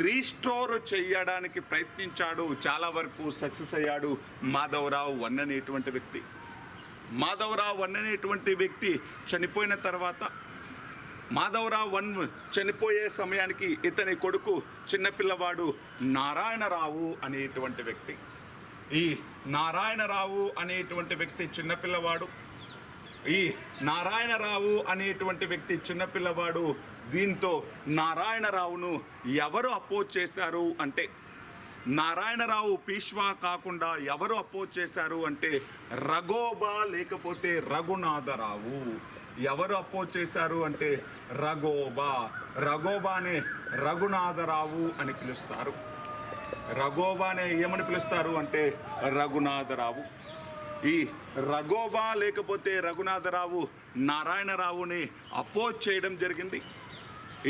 రీస్టోర్ చేయడానికి ప్రయత్నించాడు. చాలా వరకు సక్సెస్ అయ్యాడు మాధవరావు వన్ అనేటువంటి వ్యక్తి. మాధవరావు వన్ అనేటువంటి వ్యక్తి చనిపోయిన తర్వాత, మాధవరావు వన్ చనిపోయే సమయానికి ఇతని కొడుకు చిన్నపిల్లవాడు నారాయణరావు అనేటువంటి వ్యక్తి. ఈ నారాయణరావు అనేటువంటి వ్యక్తి చిన్నపిల్లవాడు. ఈ నారాయణరావు అనేటువంటి వ్యక్తి చిన్నపిల్లవాడు. దీంతో నారాయణరావును ఎవరు అపోజ్ చేశారు అంటే, నారాయణరావు పీష్వా కాకుండా ఎవరు అపోజ్ చేశారు అంటే రఘోబా లేకపోతే రఘునాథరావు. ఎవరు అపోజ్ చేశారు అంటే రఘోబానే రఘునాథరావు అని పిలుస్తారు. రఘోబానే ఏమని పిలుస్తారు అంటే రఘునాథరావు. ఈ రఘోబా లేకపోతే రఘునాథరావు నారాయణరావుని అపోజ్ చేయడం జరిగింది.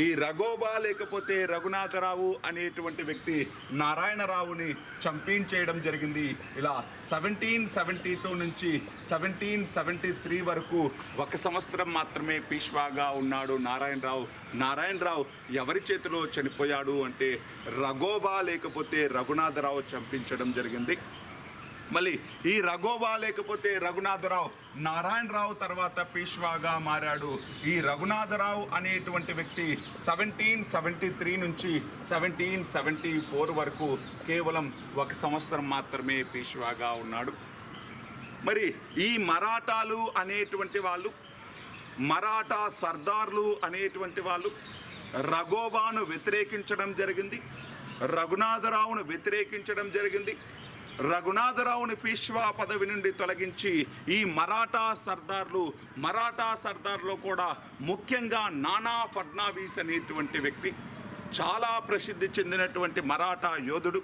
ఈ రఘోబా లేకపోతే రఘునాథరావు అనేటువంటి వ్యక్తి నారాయణరావుని చంపించేయడం జరిగింది. ఇలా 1772 నుంచి 1773 వరకు 1 సంవత్సరం మాత్రమే పీష్వాగా ఉన్నాడు నారాయణరావు. నారాయణరావు ఎవరి చేతిలో చనిపోయాడు అంటే రఘోబా లేకపోతే రఘునాథరావు చంపించడం జరిగింది. మళ్ళీ ఈ రఘోబా లేకపోతే రఘునాథరావు నారాయణరావు తర్వాత పీష్వాగా మారాడు. ఈ రఘునాథరావు అనేటువంటి వ్యక్తి 1773 నుంచి 1774 వరకు కేవలం 1 సంవత్సరం మాత్రమే పీష్వాగా ఉన్నాడు. మరి ఈ మరాఠాలు అనేటువంటి వాళ్ళు, మరాఠా సర్దార్లు అనేటువంటి వాళ్ళు రఘోబాను వ్యతిరేకించడం జరిగింది, రఘునాథరావును వ్యతిరేకించడం జరిగింది. రఘునాథరావుని పీష్వా పదవి నుండి తొలగించి ఈ మరాఠా సర్దార్లో కూడా ముఖ్యంగా నానా ఫడ్నవీస్ అనేటువంటి వ్యక్తి చాలా ప్రసిద్ధి చెందినటువంటి మరాఠా యోధుడు.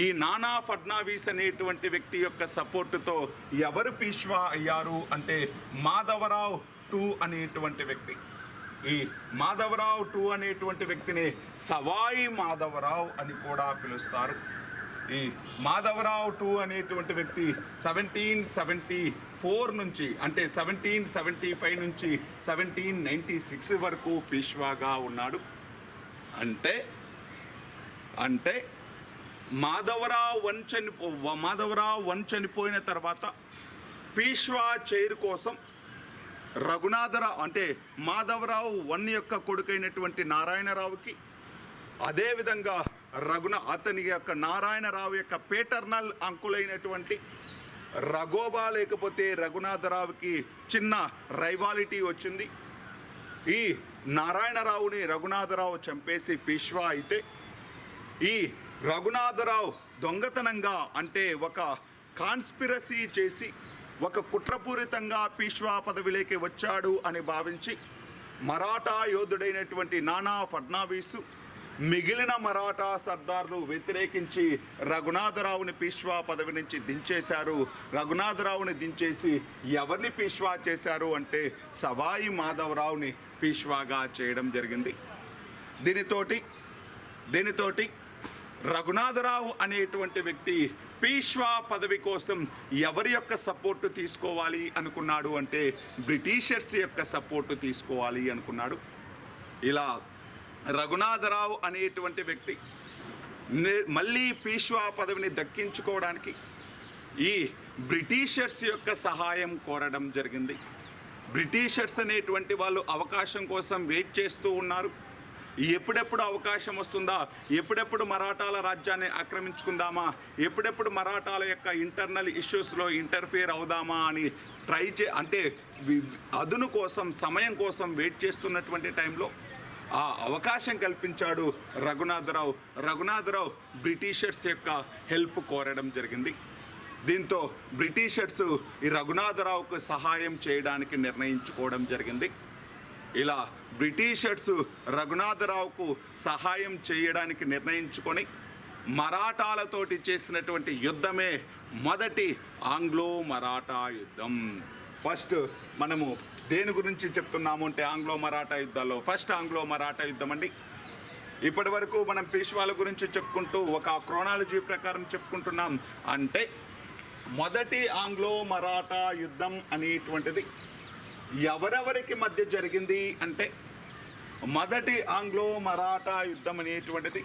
ఈ నానా ఫడ్నవీస్ అనేటువంటి వ్యక్తి యొక్క సపోర్టుతో ఎవరు పీష్వా అయ్యారు అంటే మాధవరావు టూ అనేటువంటి వ్యక్తి. ఈ మాధవరావు టూ అనేటువంటి వ్యక్తిని సవాయి మాధవరావు అని కూడా పిలుస్తారు. ఈ మాధవరావు టూ అనేటువంటి వ్యక్తి 1774 నుంచి అంటే 1775 నుంచి 1796 వరకు పీష్వాగా ఉన్నాడు. అంటే మాధవరావు వన్ చనిపోయిన తర్వాత పీష్వా చైర్ కోసం రఘునాథరావు అంటే మాధవరావు వన్ యొక్క కొడుకైనటువంటి నారాయణరావుకి, అదేవిధంగా అతని యొక్క నారాయణరావు యొక్క పేటర్నల్ అంకులైనటువంటి రఘోబా లేకపోతే రఘునాథరావుకి చిన్న రైవాలిటీ వచ్చింది. ఈ నారాయణరావుని రఘునాథరావు చంపేసి పీష్వా అయితే, ఈ రఘునాథరావు దొంగతనంగా అంటే ఒక కాన్స్పిరసీ చేసి ఒక కుట్రపూరితంగా పీష్వా పదవిలోకి వచ్చాడు అని భావించి మరాఠా యోధుడైనటువంటి నానా ఫడ్నవీసు మిగిలిన మరాఠా సర్దార్లు వ్యతిరేకించి రఘునాథరావుని పీష్వా పదవి నుంచి దించేశారు. రఘునాథరావుని దించేసి ఎవరిని పీష్వా చేశారు అంటే సవాయి మాధవరావుని పీష్వాగా చేయడం జరిగింది. దీనితోటి రఘునాథరావు అనేటువంటి వ్యక్తి పీష్వా పదవి కోసం ఎవరి యొక్క సపోర్టు తీసుకోవాలి అనుకున్నాడు అంటే బ్రిటిషర్స్ యొక్క సపోర్టు తీసుకోవాలి అనుకున్నాడు. ఇలా రఘునాథరావు అనేటువంటి వ్యక్తి మళ్ళీ పీష్వా పదవిని దక్కించుకోవడానికి ఈ బ్రిటిషర్స్ యొక్క సహాయం కోరడం జరిగింది. బ్రిటిషర్స్ అనేటువంటి వాళ్ళు అవకాశం కోసం వెయిట్ చేస్తూ ఉన్నారు. ఎప్పుడెప్పుడు అవకాశం వస్తుందా, ఎప్పుడెప్పుడు మరాఠాల రాజ్యాన్ని ఆక్రమించుకుందామా, ఎప్పుడెప్పుడు మరాఠాల యొక్క ఇంటర్నల్ ఇష్యూస్లో ఇంటర్ఫియర్ అవుదామా అని అంటే అదును కోసం సమయం కోసం వెయిట్ చేస్తున్నటువంటి టైంలో ఆ అవకాశం కల్పించాడు రఘునాథరావు బ్రిటిషర్స్ యొక్క హెల్ప్ కోరడం జరిగింది. దీంతో బ్రిటిషర్స్ ఈ రఘునాథరావుకు సహాయం చేయడానికి నిర్ణయించుకోవడం జరిగింది. ఇలా బ్రిటిషర్స్ రఘునాథరావుకు సహాయం చేయడానికి నిర్ణయించుకొని మరాఠాలతోటి చేసినటువంటి యుద్ధమే మొదటి ఆంగ్లో మరాఠా యుద్ధం. ఫస్ట్ మనము దేని గురించి చెప్తున్నాము అంటే ఆంగ్లో మరాఠా యుద్ధాల్లో ఫస్ట్ ఆంగ్లో మరాఠా యుద్ధం అండి. ఇప్పటి వరకు మనం పీష్వాల గురించి చెప్పుకుంటూ ఒక క్రోనాలజీ ప్రకారం చెప్పుకుంటున్నాం. అంటే మొదటి ఆంగ్లో మరాఠా యుద్ధం అనేటువంటిది ఎవరెవరికి మధ్య జరిగింది అంటే మొదటి ఆంగ్లో మరాఠా యుద్ధం అనేటువంటిది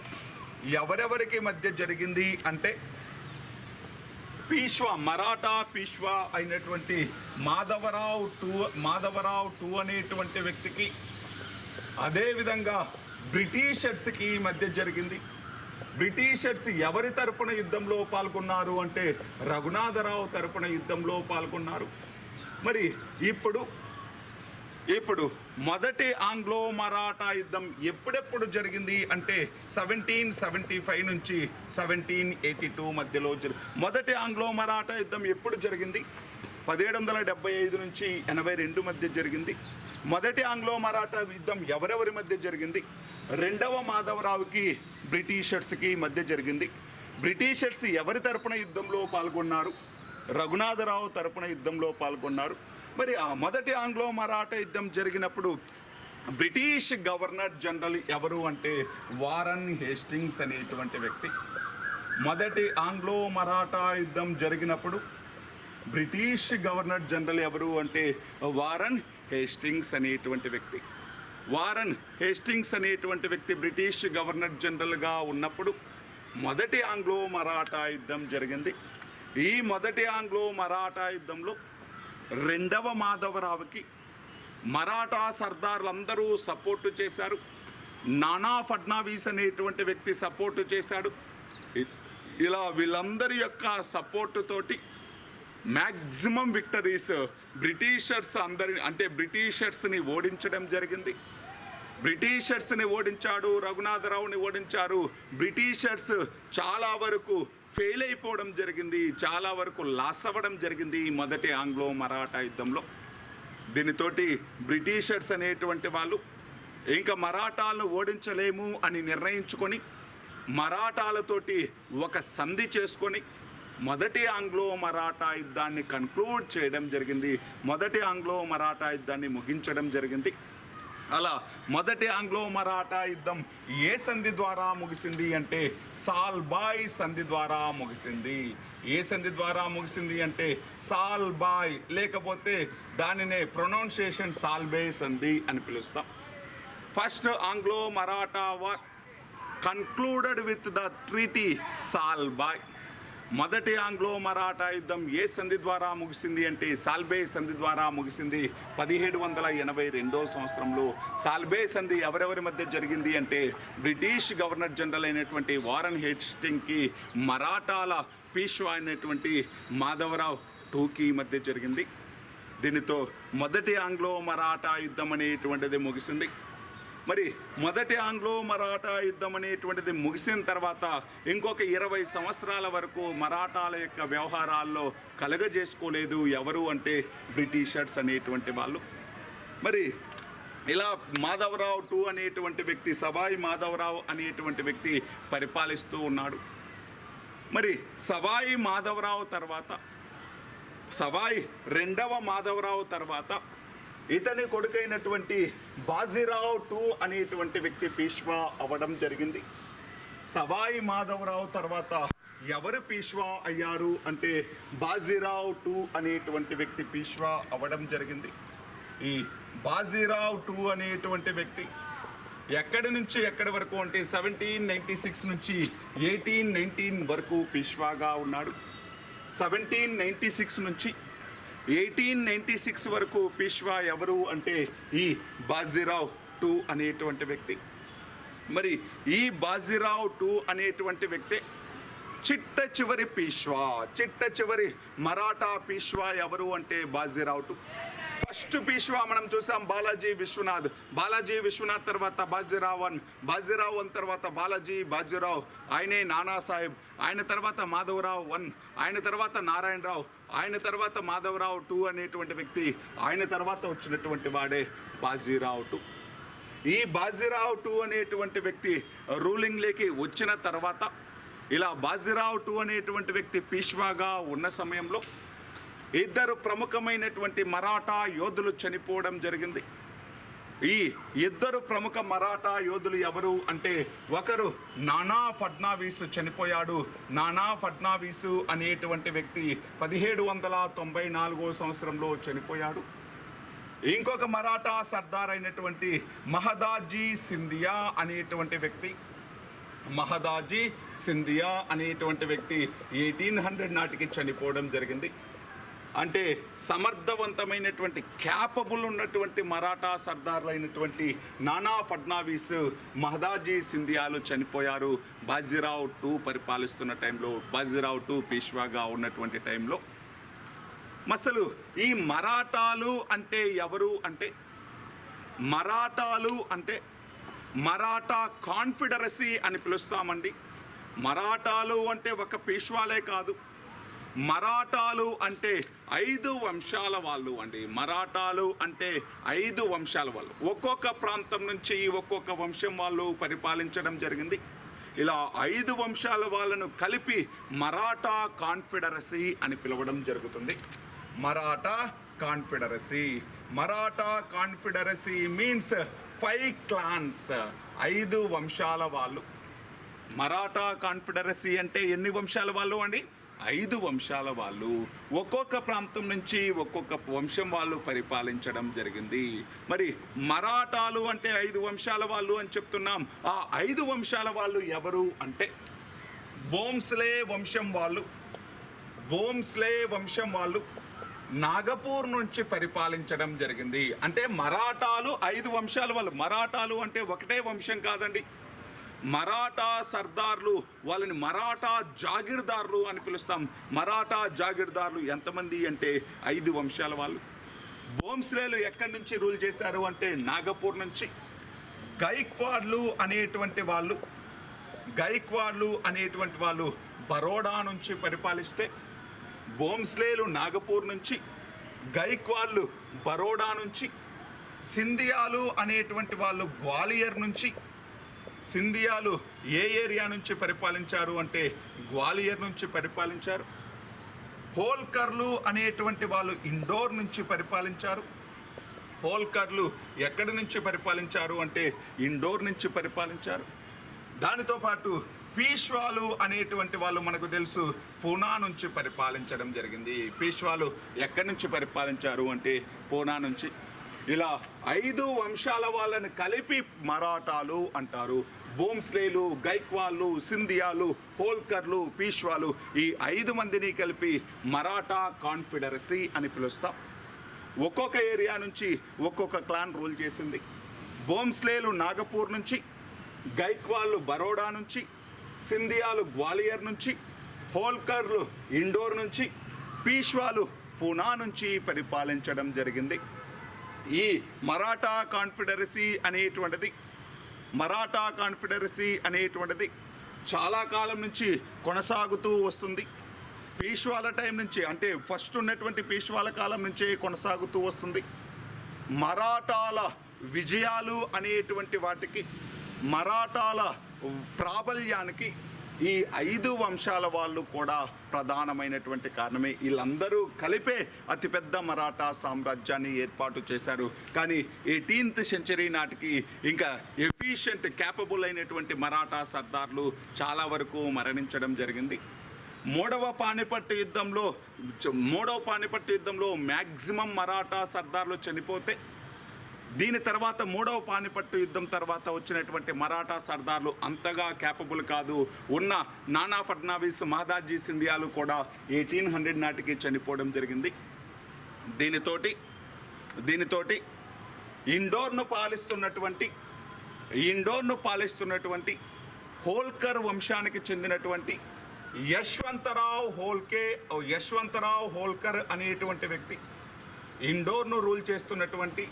ఎవరెవరికి మధ్య జరిగింది అంటే మరాఠా పీష్వా అయినటువంటి మాధవరావు టూ అనేటువంటి వ్యక్తికి, అదేవిధంగా బ్రిటిషర్స్కి మధ్య జరిగింది. బ్రిటిషర్స్ ఎవరి తరపున యుద్ధంలో పాల్గొన్నారు అంటే రఘునాథరావు తరపున యుద్ధంలో పాల్గొన్నారు. మరి ఇప్పుడు మొదటి ఆంగ్లో మరాఠా యుద్ధం ఎప్పుడెప్పుడు జరిగింది అంటే 1775 నుంచి 1782 మధ్యలో మొదటి ఆంగ్లో మరాఠా యుద్ధం ఎప్పుడు జరిగింది? 1775 నుంచి 82 మధ్య జరిగింది. మొదటి ఆంగ్లో మరాఠా యుద్ధం ఎవరెవరి మధ్య జరిగింది? రెండవ మాధవరావుకి బ్రిటిషర్స్కి మధ్య జరిగింది. బ్రిటిషర్స్ ఎవరి తరపున యుద్ధంలో పాల్గొన్నారు? రఘునాథరావు తరపున యుద్ధంలో పాల్గొన్నారు. మరి ఆ మొదటి ఆంగ్లో మరాఠా యుద్ధం జరిగినప్పుడు బ్రిటిష్ గవర్నర్ జనరల్ ఎవరు అంటే వారన్ హేస్టింగ్స్ అనేటువంటి వ్యక్తి. మొదటి ఆంగ్లో మరాఠా యుద్ధం జరిగినప్పుడు బ్రిటిష్ గవర్నర్ జనరల్ ఎవరు అంటే వారన్ హేస్టింగ్స్ అనేటువంటి వ్యక్తి. వారన్ హేస్టింగ్స్ అనేటువంటి వ్యక్తి బ్రిటిష్ గవర్నర్ జనరల్గా ఉన్నప్పుడు మొదటి ఆంగ్లో మరాఠా యుద్ధం జరిగింది. ఈ మొదటి ఆంగ్లో మరాఠా యుద్ధంలో రెండవ మాధవరావుకి మరాఠా సర్దార్లందరూ సపోర్టు చేశారు. నానా ఫడ్నవీస్ అనేటువంటి వ్యక్తి సపోర్టు చేశాడు. ఇలా వీళ్ళందరి యొక్క సపోర్టుతోటి మ్యాక్సిమం విక్టరీస్ బ్రిటిషర్స్ని ఓడించడం జరిగింది. బ్రిటిషర్స్ని ఓడించాడు, రఘునాథరావుని ఓడించారు. బ్రిటిషర్స్ చాలా వరకు ఫెయిల్ అయిపోవడం జరిగింది, చాలా వరకు లాస్ అవ్వడం జరిగింది ఈ మొదటి ఆంగ్లో మరాఠా యుద్ధంలో. దీనితోటి బ్రిటిషర్స్ అనేటువంటి వాళ్ళు ఇంకా మరాఠాలను ఓడించలేము అని నిర్ణయించుకొని మరాఠాలతోటి ఒక సంధి చేసుకొని మొదటి ఆంగ్లో మరాఠా యుద్ధాన్ని కన్క్లూడ్ చేయడం జరిగింది. మొదటి ఆంగ్లో మరాఠా యుద్ధాన్ని ముగించడం జరిగింది. అలా మొదటి ఆంగ్లో మరాఠా యుద్ధం ఏ సంధి ద్వారా ముగిసింది అంటే సాల్బాయ్ సంధి ద్వారా ముగిసింది. ఏ సంధి ద్వారా ముగిసింది అంటే సాల్బాయ్, లేకపోతే దానినే ప్రొనౌన్సియేషన్ సాల్బే సంధి అని పిలుస్తాం. First Anglo Maratha war concluded with the treaty Salbai. మొదటి ఆంగ్లో మరాఠా యుద్ధం ఏ సంధి ద్వారా ముగిసింది అంటే సాల్బే సంధి ద్వారా ముగిసింది 1782 సంవత్సరంలో. సాల్బే సంధి ఎవరెవరి మధ్య జరిగింది అంటే బ్రిటిష్ గవర్నర్ జనరల్ అయినటువంటి వారన్ హేస్టింగ్కి మరాఠాల పీష్వా అయినటువంటి మాధవరావు టూకి మధ్య జరిగింది. దీనితో మొదటి ఆంగ్లో మరాఠా యుద్ధం అనేటువంటిది ముగిసింది. మరి మొదటి ఆంగ్లో మరాఠా యుద్ధం అనేటువంటిది ముగిసిన తర్వాత ఇంకొక 20 సంవత్సరాల వరకు మరాఠాల యొక్క వ్యవహారాల్లో కలగజేసుకోలేదు ఎవరు అంటే బ్రిటిషర్స్ అనేటువంటి వాళ్ళు. మరి ఇలా మాధవరావు టూ అనేటువంటి వ్యక్తి, సవాయి మాధవరావు అనేటువంటి వ్యక్తి పరిపాలిస్తూ ఉన్నాడు. మరి సవాయి మాధవరావు తర్వాత, సవాయి రెండవ మాధవరావు తర్వాత ఇతని కొడుకైనటువంటి బాజీరావు టూ అనేటువంటి వ్యక్తి పీష్వా అవ్వడం జరిగింది. సవాయి మాధవరావు తర్వాత ఎవరు పీష్వా అయ్యారు అంటే బాజీరావు టూ అనేటువంటి వ్యక్తి పీష్వా అవ్వడం జరిగింది. ఈ బాజీరావు టూ అనేటువంటి వ్యక్తి ఎక్కడి నుంచి ఎక్కడి వరకు అంటే 1796 నుంచి 1819 వరకు పీష్వాగా ఉన్నాడు. 1796 నుంచి 1896 వరకు పీష్వా ఎవరు అంటే ఈ బాజీరావు టూ అనేటువంటి వ్యక్తి. మరి ఈ బాజీరావు టూ అనేటువంటి వ్యక్తి చిట్ట చివరి పీష్వా, చిట్ట చివరి మరాఠా పీష్వా ఎవరు అంటే బాజీరావు టూ. ఫస్ట్ పీష్వా మనం చూసాం బాలాజీ విశ్వనాథ్. బాలాజీ విశ్వనాథ్ తర్వాత బాజీరావు వన్, బాజీరావు వన్ తర్వాత బాజీరావు, ఆయనే నానాసాహెబ్, ఆయన తర్వాత మాధవరావు వన్, ఆయన తర్వాత నారాయణరావు, ఆయన తర్వాత మాధవరావు టూ అనేటువంటి వ్యక్తి, ఆయన తర్వాత వచ్చినటువంటి వాడే బాజీరావు టూ. ఈ బాజీరావు టూ అనేటువంటి వ్యక్తి రూలింగ్లోకి వచ్చిన తర్వాత ఇలా బాజీరావు టూ అనేటువంటి వ్యక్తి పీష్వాగా ఉన్న సమయంలో ఇద్దరు ప్రముఖమైనటువంటి మరాఠా యోధులు చనిపోవడం జరిగింది. ఈ ఇద్దరు ప్రముఖ మరాఠా యోధులు ఎవరు అంటే ఒకరు నానా ఫడ్నవీస్ చనిపోయాడు. నానా ఫడ్నవీసు అనేటువంటి వ్యక్తి 1794 సంవత్సరంలో చనిపోయాడు. ఇంకొక మరాఠా సర్దార్ అయినటువంటి మహదాజీ సింధియా అనేటువంటి వ్యక్తి, మహదాజీ సింధియా అనేటువంటి వ్యక్తి 1800 నాటికి చనిపోవడం జరిగింది. అంటే సమర్థవంతమైనటువంటి క్యాపబుల్ ఉన్నటువంటి మరాఠా సర్దార్లు అయినటువంటి నానా ఫడ్నవీస్, మహదాజీ సింధియాలు చనిపోయారు బాజీరావు టూ పరిపాలిస్తున్న టైంలో, బాజీరావు టూ పీష్వాగా ఉన్నటువంటి టైంలో. అసలు ఈ మరాఠాలు అంటే ఎవరు అంటే మరాఠాలు అంటే మరాఠా కాన్ఫెడరసీ అని పిలుస్తామండి. మరాఠాలు అంటే ఒక పీష్వాలే కాదు, మరాఠాలు అంటే 5 వంశాల వాళ్ళు అండి. మరాఠాలు అంటే 5 వంశాల వాళ్ళు, ఒక్కొక్క ప్రాంతం నుంచి ఒక్కొక్క వంశం వాళ్ళు పరిపాలించడం జరిగింది. ఇలా 5 వంశాల వాళ్ళను కలిపి మరాఠా కాన్ఫెడరసీ అని పిలవడం జరుగుతుంది. Maratha Confederacy. Maratha Confederacy means 5 clans, 5 వంశాల వాళ్ళు. మరాఠా కాన్ఫెడరసీ అంటే ఎన్ని వంశాల వాళ్ళు అండి? 5 వంశాల వాళ్ళు, ఒక్కొక్క ప్రాంతం నుంచి ఒక్కొక్క వంశం వాళ్ళు పరిపాలించడం జరిగింది. మరి మరాఠాలు అంటే 5 వంశాల వాళ్ళు అని చెప్తున్నాం. ఆ 5 వంశాల వాళ్ళు ఎవరు అంటే భోంస్లే వంశం వాళ్ళు. భోంస్లే వంశం వాళ్ళు నాగపూర్ నుంచి పరిపాలించడం జరిగింది. అంటే మరాఠాలు 5 వంశాల వాళ్ళు. మరాఠాలు అంటే ఒకటే వంశం కాదండి. మరాఠా సర్దార్లు, వాళ్ళని మరాఠా జాగీర్దార్లు అని పిలుస్తాం. మరాఠా జాగీర్దార్లు ఎంతమంది అంటే 5 వంశాల వాళ్ళు. భోంస్లేలు ఎక్కడి నుంచి రూల్ చేశారు అంటే నాగపూర్ నుంచి. గైక్వాడ్లు అనేటువంటి వాళ్ళు, గైక్వాడ్లు అనేటువంటి వాళ్ళు బరోడా నుంచి పరిపాలిస్తే, భోంస్లేలు నాగపూర్ నుంచి, గైక్వాడ్లు బరోడా నుంచి, సింధియాలు అనేటువంటి వాళ్ళు గ్వాలియర్ నుంచి. సింధియాలు ఏ ఏరియా నుంచి పరిపాలించారు అంటే గ్వాలియర్ నుంచి పరిపాలించారు. హోల్కర్లు అనేటువంటి వాళ్ళు ఇండోర్ నుంచి పరిపాలించారు. హోల్కర్లు ఎక్కడి నుంచి పరిపాలించారు అంటే ఇండోర్ నుంచి పరిపాలించారు. దానితో పాటు పీష్వాలు అనేటువంటి వాళ్ళు మనకు తెలుసు పూనా నుంచి పరిపాలించడం జరిగింది. పీష్వాలు ఎక్కడి నుంచి పరిపాలించారు అంటే పూనా నుంచి. ఇలా 5 వంశాల వాళ్ళని కలిపి మరాఠాలు అంటారు. భోంస్లేలు, గైక్వాళ్ళు, సింధియాలు, హోల్కర్లు, పీష్వాలు ఈ 5 మందిని కలిపి మరాఠా కాన్ఫెడరసీ అని పిలుస్తాం. ఒక్కొక్క ఏరియా నుంచి ఒక్కొక్క క్లాన్ రూల్ చేసింది. భోంస్లేలు నాగపూర్ నుంచి, గైక్వాళ్ళు బరోడా నుంచి, సింధియాలు గ్వాలియర్ నుంచి, హోల్కర్లు ఇండోర్ నుంచి, పీష్వాలు పూనా నుంచి పరిపాలించడం జరిగింది. ఈ మరాఠా కాన్ఫెడరసీ అనేటువంటిది చాలా కాలం నుంచి కొనసాగుతూ వస్తుంది. పీష్వాల టైం నుంచి అంటే ఫస్ట్ ఉన్నటువంటి పీష్వాల కాలం నుంచే కొనసాగుతూ వస్తుంది. మరాఠాల విజయాలు అనేటువంటి వాటికి, మరాఠాల ప్రాబల్యానికి ఈ 5 వంశాల వాళ్ళు కూడా ప్రధానమైనటువంటి కారణమే. వీళ్ళందరూ కలిపే అతిపెద్ద మరాఠా సామ్రాజ్యాన్ని ఏర్పాటు చేశారు. కానీ 18th సెంచరీ నాటికి ఇంకా ఎఫిషియెంట్ క్యాపబుల్ అయినటువంటి మరాఠా సర్దార్లు చాలా వరకు మరణించడం జరిగింది. మూడవ పానిపట్టు యుద్ధంలో మ్యాక్సిమం మరాఠా సర్దార్లు చనిపోతే, దీని తర్వాత 3వ పానిపట్టు యుద్ధం తర్వాత వచ్చినటువంటి మరాఠా సర్దార్లు అంతగా క్యాపబుల్ కాదు. ఉన్న నానా ఫడ్నవీస్, మహదాజీ సింధియాలు కూడా 1800 నాటికి చనిపోవడం జరిగింది. దీనితోటి ఇండోర్ను పాలిస్తున్నటువంటి హోల్కర్ వంశానికి చెందినటువంటి యశ్వంతరావు హోల్కర్ అనేటువంటి వ్యక్తి, ఇండోర్ను రూల్ చేస్తున్నటువంటి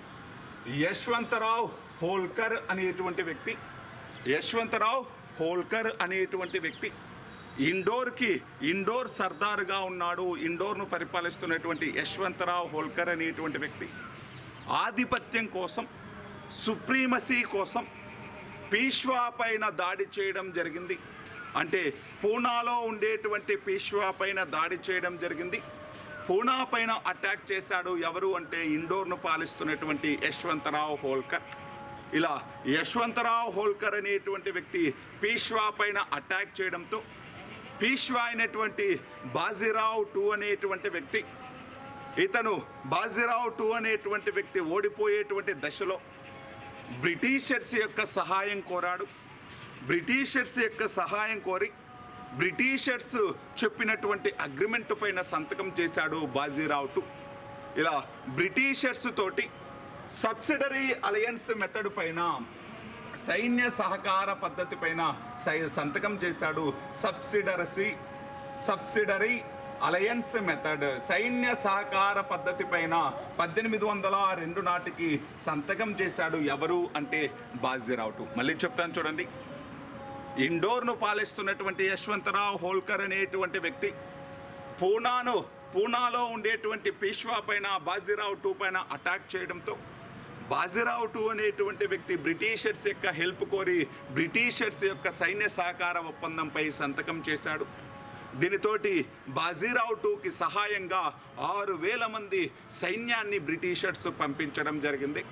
యశ్వంతరావు హోల్కర్ అనేటువంటి వ్యక్తి ఇండోర్ సర్దార్గా ఉన్నాడు. ఇండోర్ను పరిపాలిస్తున్నటువంటి యశ్వంతరావు హోల్కర్ అనేటువంటి వ్యక్తి ఆధిపత్యం కోసం, సుప్రీమసీ కోసం పీష్వా పైన దాడి చేయడం జరిగింది. అంటే పూనాలో ఉండేటువంటి పీష్వా పైన దాడి చేయడం జరిగింది. పూనా పైన అటాక్ చేశాడు. ఎవరు అంటే ఇండోర్ను పాలిస్తున్నటువంటి యశ్వంతరావు హోల్కర్. ఇలా యశ్వంతరావు హోల్కర్ అనేటువంటి వ్యక్తి పీష్వా పైన అటాక్ చేయడంతో పీష్వా అయినటువంటి బాజీరావు టూ అనేటువంటి వ్యక్తి ఓడిపోయేటువంటి దశలో బ్రిటిషర్స్ యొక్క సహాయం కోరి బ్రిటిషర్స్ చెప్పినటువంటి అగ్రిమెంట్ పైన సంతకం చేశాడు బాజీరావు టూ. ఇలా బ్రిటిషర్స్ తోటి సబ్సిడరీ అలయన్స్ మెథడ్ పైన, సైన్య సహకార పద్ధతి పైన సంతకం చేశాడు. సబ్సిడరీ అలయన్స్ మెథడ్, సైన్య సహకార పద్ధతి పైన 1802 నాటికి సంతకం చేశాడు. ఎవరు అంటే బాజీరావు టూ. మళ్ళీ చెప్తాను చూడండి. ఇండోర్ను పాలిస్తున్నటువంటి యశ్వంతరావు హోల్కర్ అనేటువంటి వ్యక్తి పూనాలో ఉండేటువంటి పీష్వా పైన, బాజీరావు టూ పైన అటాక్ చేయడంతో బాజీరావు టూ అనేటువంటి వ్యక్తి బ్రిటిషర్స్ యొక్క హెల్ప్ కోరి బ్రిటిషర్స్ యొక్క సైన్య సహకార ఒప్పందంపై సంతకం చేశాడు. దీనితోటి బాజీరావు టూకి సహాయంగా 6000 మంది సైన్యాన్ని బ్రిటిషర్స్ పంపించడం జరిగింది.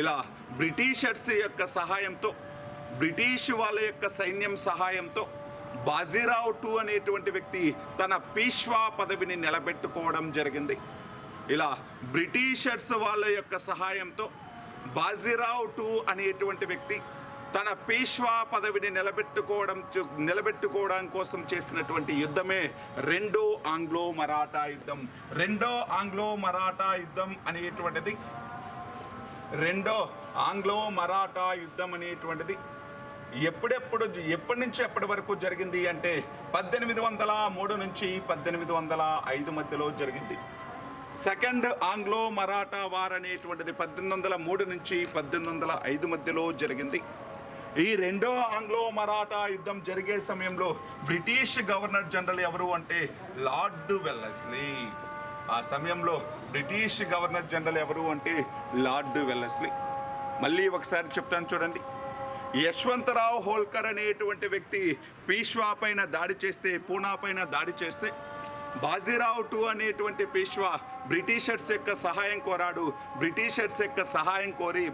ఇలా బ్రిటిషర్స్ యొక్క సహాయంతో, బ్రిటిష్ వాళ్ళ యొక్క సైన్యం సహాయంతో బాజీరావు టూ అనేటువంటి వ్యక్తి తన పీష్వా పదవిని నిలబెట్టుకోవడం జరిగింది. ఇలా బ్రిటిషర్స్ వాళ్ళ యొక్క సహాయంతో బాజీరావు టూ అనేటువంటి వ్యక్తి తన పీష్వా పదవిని నిలబెట్టుకోవడం కోసం చేసినటువంటి యుద్ధమే రెండో ఆంగ్లో మరాఠా యుద్ధం అనేటువంటిది ఎప్పటి నుంచి ఎప్పటి వరకు జరిగింది అంటే 1803 నుంచి 1805 మధ్యలో జరిగింది. సెకండ్ ఆంగ్లో మరాఠా వార్ అనేటువంటిది 1803 నుంచి 1805 మధ్యలో జరిగింది. ఈ రెండో ఆంగ్లో మరాఠా యుద్ధం జరిగే సమయంలో బ్రిటిష్ గవర్నర్ జనరల్ ఎవరు అంటే లార్డ్ వెల్లెస్లీ. ఆ సమయంలో బ్రిటిష్ గవర్నర్ జనరల్ ఎవరు అంటే లార్డ్ వెల్లెస్లీ. మళ్ళీ ఒకసారి చెప్తాను చూడండి. యశ్వంతరావు హోల్కర్ అనేటువంటి వ్యక్తి పీష్వా పైన దాడి చేస్తే, పూనా పైన దాడి చేస్తే బాజీరావు టూ అనేటువంటి పేష్వా బ్రిటిషర్స్ యొక్క సహాయం కోరాడు. బ్రిటిషర్స్ యొక్క సహాయం కోరి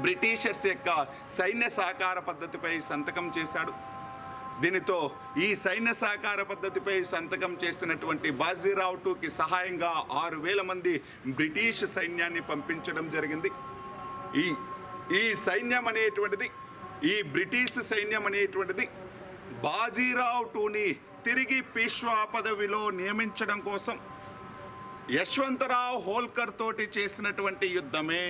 బ్రిటిషర్స్ యొక్క సైన్య సహకార పద్ధతిపై సంతకం చేశాడు. దీనితో ఈ సైన్య సహకార పద్ధతిపై సంతకం చేసినటువంటి బాజీరావు టూకి సహాయంగా 6,000 మంది బ్రిటిష్ సైన్యాన్ని పంపించడం జరిగింది. ఈ సైన్యం అనేటువంటిది, ఈ బ్రిటిష్ సైన్యం అనేటువంటిది బాజీరావు టూని తిరిగి పీష్వా పదవిలో నియమించడం కోసం యశ్వంతరావు హోల్కర్ తోటి చేసినటువంటి యుద్ధమే,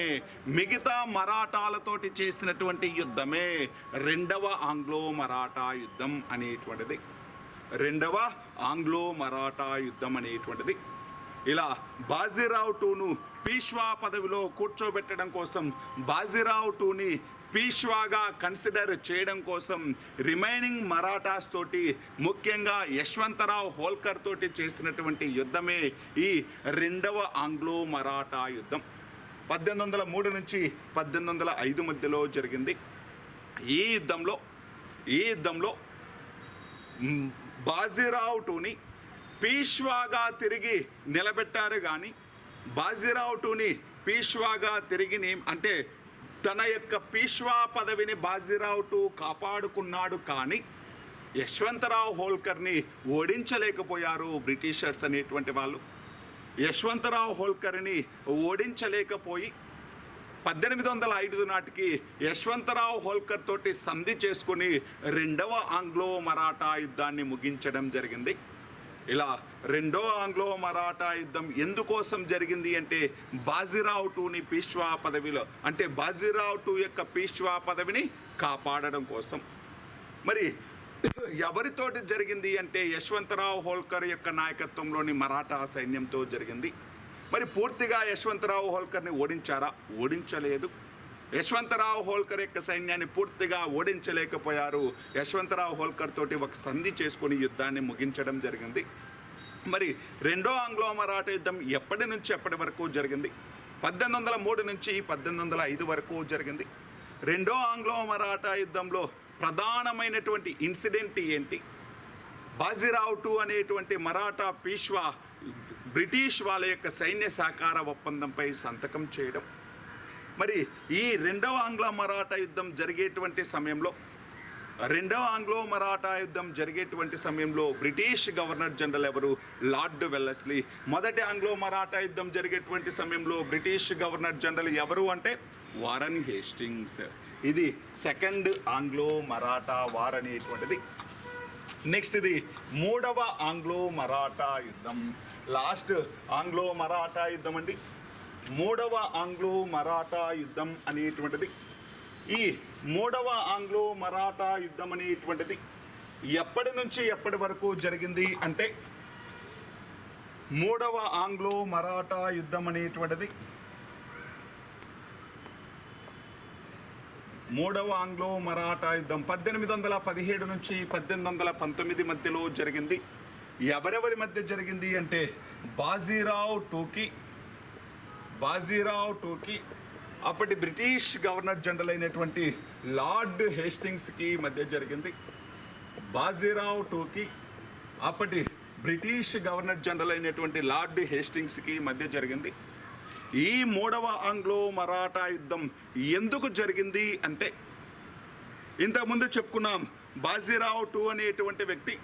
మిగతా మరాఠాలతోటి చేసినటువంటి యుద్ధమే రెండవ ఆంగ్లో మరాఠా యుద్ధం అనేటువంటిది. రెండవ ఆంగ్లో మరాఠా యుద్ధం అనేటువంటిది. ఇలా బాజీరావు టూను పీష్వా పదవిలో కూర్చోబెట్టడం కోసం, బాజీరావు టూని పీష్వాగా కన్సిడర్ చేయడం కోసం రిమైనింగ్ మరాఠాస్ తోటి, ముఖ్యంగా యశ్వంతరావు హోల్కర్ తోటి చేసినటువంటి యుద్ధమే ఈ రెండవ ఆంగ్లో మరాఠా యుద్ధం. 1803 నుంచి 1805 మధ్యలో జరిగింది. ఈ యుద్ధంలో బాజీరావు టూని పీష్వాగా తిరిగి నిలబెట్టారు. కానీ బాజీరావు టూని పీష్వాగా తిరిగి అంటే తన యొక్క పీష్వా పదవిని బాజీరావు టూ కాపాడుకున్నాడు. కానీ యశ్వంతరావు హోల్కర్ని ఓడించలేకపోయారు బ్రిటిషర్స్ అనేటువంటి వాళ్ళు. యశ్వంతరావు హోల్కర్ని ఓడించలేకపోయి 1805 నాటికి యశ్వంతరావు హోల్కర్ తోటి సంధి చేసుకుని రెండవ ఆంగ్లో మరాఠా యుద్ధాన్ని ముగించడం జరిగింది. ఇలా రెండో ఆంగ్లో మరాఠా యుద్ధం ఎందుకోసం జరిగింది అంటే బాజీరావు టూని పీష్వా పదవిలో, అంటే బాజీరావు టూ యొక్క పీష్వా పదవిని కాపాడడం కోసం. మరి ఎవరితోటి జరిగింది అంటే యశ్వంతరావు హోల్కర్ యొక్క నాయకత్వంలోని మరాఠా సైన్యంతో జరిగింది. మరి పూర్తిగా యశ్వంతరావు హోల్కర్ని ఓడించారా? ఓడించలేదు. యశ్వంతరావు హోల్కర్ యొక్క సైన్యాన్ని పూర్తిగా ఓడించలేకపోయారు. యశ్వంతరావు హోల్కర్ తోటి ఒక సంధి చేసుకుని యుద్ధాన్ని ముగించడం జరిగింది. మరి రెండో ఆంగ్లో మరాఠా యుద్ధం ఎప్పటి నుంచి ఎప్పటి వరకు జరిగింది? 1803 నుంచి 1805 వరకు జరిగింది. రెండో ఆంగ్లో మరాఠా యుద్ధంలో ప్రధానమైనటువంటి ఇన్సిడెంట్ ఏంటి? బాజీరావు టూ అనేటువంటి మరాఠా పీష్వా బ్రిటిష్ వాళ్ళ యొక్క సైన్య సహకార ఒప్పందంపై సంతకం చేయడం. మరి ఈ రెండవ ఆంగ్లో మరాఠా యుద్ధం జరిగేటువంటి సమయంలో బ్రిటిష్ గవర్నర్ జనరల్ ఎవరు? Lord Wellesley. మొదటి ఆంగ్లో మరాఠా యుద్ధం జరిగేటువంటి సమయంలో బ్రిటిష్ గవర్నర్ జనరల్ ఎవరు అంటే వారన్ హేస్టింగ్స్. ఇది సెకండ్ ఆంగ్లో మరాఠా వార్ అనేటువంటిది. నెక్స్ట్ ఇది మూడవ ఆంగ్లో మరాఠా యుద్ధం. లాస్ట్ ఆంగ్లో మరాఠా యుద్ధం అండి. మూడవ ఆంగ్లో మరాఠా యుద్ధం అనేటువంటిది, ఈ మూడవ ఆంగ్లో మరాఠా యుద్ధం అనేటువంటిది ఎప్పటి నుంచి ఎప్పటి వరకు జరిగింది అంటే మూడవ ఆంగ్లో మరాఠా యుద్ధం అనేటువంటిది 1817 నుంచి 1819 మధ్యలో జరిగింది. ఎవరెవరి మధ్య జరిగింది అంటే బాజీరావు టూకి అప్పటి బ్రిటిష్ గవర్నర్ జనరల్ అయినటువంటి లార్డ్ హేస్టింగ్స్కి మధ్య జరిగింది. బాజీరావు టూకి అప్పటి బ్రిటిష్ గవర్నర్ జనరల్ అయినటువంటి లార్డ్ హేస్టింగ్స్కి మధ్య జరిగింది. ఈ మూడవ ఆంగ్లో మరాఠా యుద్ధం ఎందుకు జరిగింది అంటే ఇంతకుముందు చెప్పుకున్నాం, బాజీరావు టూ అనేటువంటి వ్యక్తి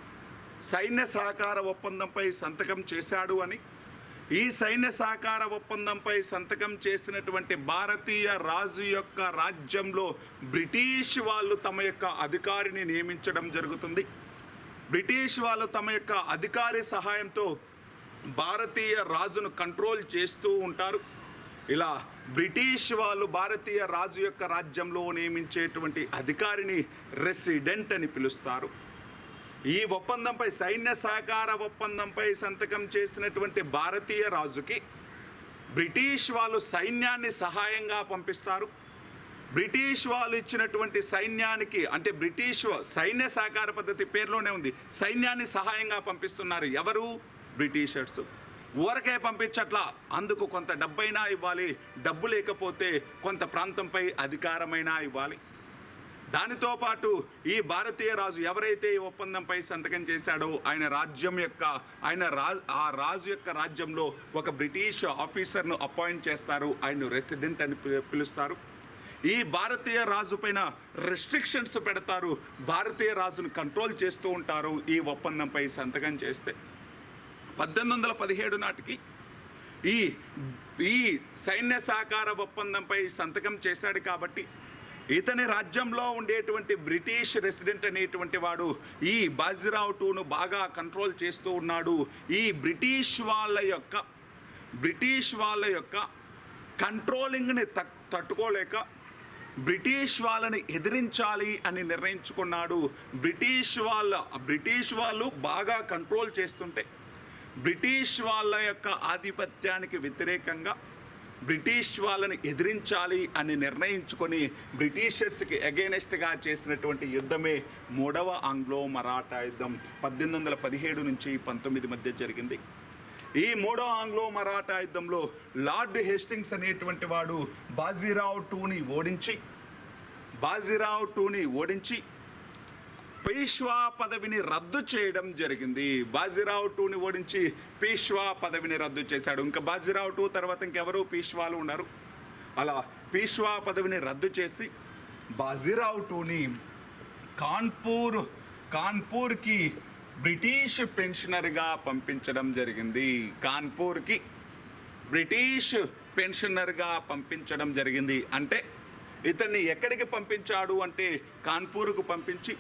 సైన్య సహకార ఒప్పందంపై సంతకం చేశాడు అని. ఈ సైన్య సహకార ఒప్పందంపై సంతకం చేసినటువంటి భారతీయ రాజు యొక్క రాజ్యంలో బ్రిటిష్ వాళ్ళు తమ యొక్క అధికారిని నియమించడం జరుగుతుంది. బ్రిటిష్ వాళ్ళు తమ యొక్క అధికారి సహాయంతో భారతీయ రాజును కంట్రోల్ చేస్తూ ఉంటారు. ఇలా బ్రిటిష్ వాళ్ళు భారతీయ రాజు యొక్క రాజ్యంలో నియమించేటువంటి అధికారిని రెసిడెంట్ అని పిలుస్తారు. ఈ ఒప్పందంపై సైన్య సహకార ఒప్పందంపై సంతకం చేసినటువంటి భారతీయ రాజుకి బ్రిటిష్ వాళ్ళు సైన్యాన్ని సహాయంగా పంపిస్తారు. బ్రిటిష్ వాళ్ళు ఇచ్చినటువంటి సైన్యానికి అంటే బ్రిటిష్ సైన్య సహకార పద్ధతి పేరులోనే ఉంది, సైన్యాన్ని సహాయంగా పంపిస్తున్నారు. ఎవరు? బ్రిటిషర్స్. ఊరకే పంపించట్లా, అందుకు కొంత డబ్బైనా ఇవ్వాలి, డబ్బు లేకపోతే కొంత ప్రాంతంపై అధికారమైనా ఇవ్వాలి. దానితో పాటు ఈ భారతీయ రాజు ఎవరైతే ఈ ఒప్పందంపై సంతకం చేశాడో ఆ రాజు యొక్క రాజ్యంలో ఒక బ్రిటిష్ ఆఫీసర్ను అపాయింట్ చేస్తారు. ఆయన్ను రెసిడెంట్ అని పిలుస్తారు. ఈ భారతీయ రాజు పైన రెస్ట్రిక్షన్స్ పెడతారు. భారతీయ రాజును కంట్రోల్ చేస్తూ ఉంటారు. ఈ ఒప్పందంపై సంతకం చేస్తే 1817 నాటికి ఈ సైన్య సహకార ఒప్పందంపై సంతకం చేశాడు కాబట్టి ఇతని రాజ్యంలో ఉండేటువంటి బ్రిటిష్ రెసిడెంట్ అనేటువంటి వాడు ఈ బాజీరావు టూను బాగా కంట్రోల్ చేస్తూ ఉన్నాడు. ఈ బ్రిటిష్ వాళ్ళ యొక్క కంట్రోలింగ్ని తట్టుకోలేక బ్రిటిష్ వాళ్ళని ఎదిరించాలి అని నిర్ణయించుకున్నాడు. బ్రిటిష్ వాళ్ళు బాగా కంట్రోల్ చేస్తుంటే బ్రిటిష్ వాళ్ళ యొక్క ఆధిపత్యానికి వ్యతిరేకంగా బ్రిటిష్ వాళ్ళని ఎదిరించాలి అని నిర్ణయించుకొని బ్రిటిషర్స్కి అగైనెస్ట్గా చేసినటువంటి యుద్ధమే 3వ ఆంగ్లో మరాఠా యుద్ధం 1817 నుంచి 19 మధ్య జరిగింది. ఈ 3వ ఆంగ్లో మరాఠా యుద్ధంలో లార్డ్ హేస్టింగ్స్ అనేటువంటి వాడు బాజీరావు టూని ఓడించి పేష్వా పదవిని రద్దు చేయడం జరిగింది. బాజీరావు టూని ఓడించి పేష్వా పదవిని రద్దు చేశాడు. ఇంకా బాజీరావు టూ తర్వాత ఇంకెవరు పేష్వాలు ఉన్నారు. అలా పేష్వా పదవిని రద్దు చేసి బాజీరావు టూని కాన్పూర్కి బ్రిటిష్ పెన్షనర్గా పంపించడం జరిగింది. కాన్పూర్కి బ్రిటిష్ పెన్షనర్గా పంపించడం జరిగింది. అంటే ఇతన్ని ఎక్కడికి పంపించాడు అంటే కాన్పూర్కు పంపించి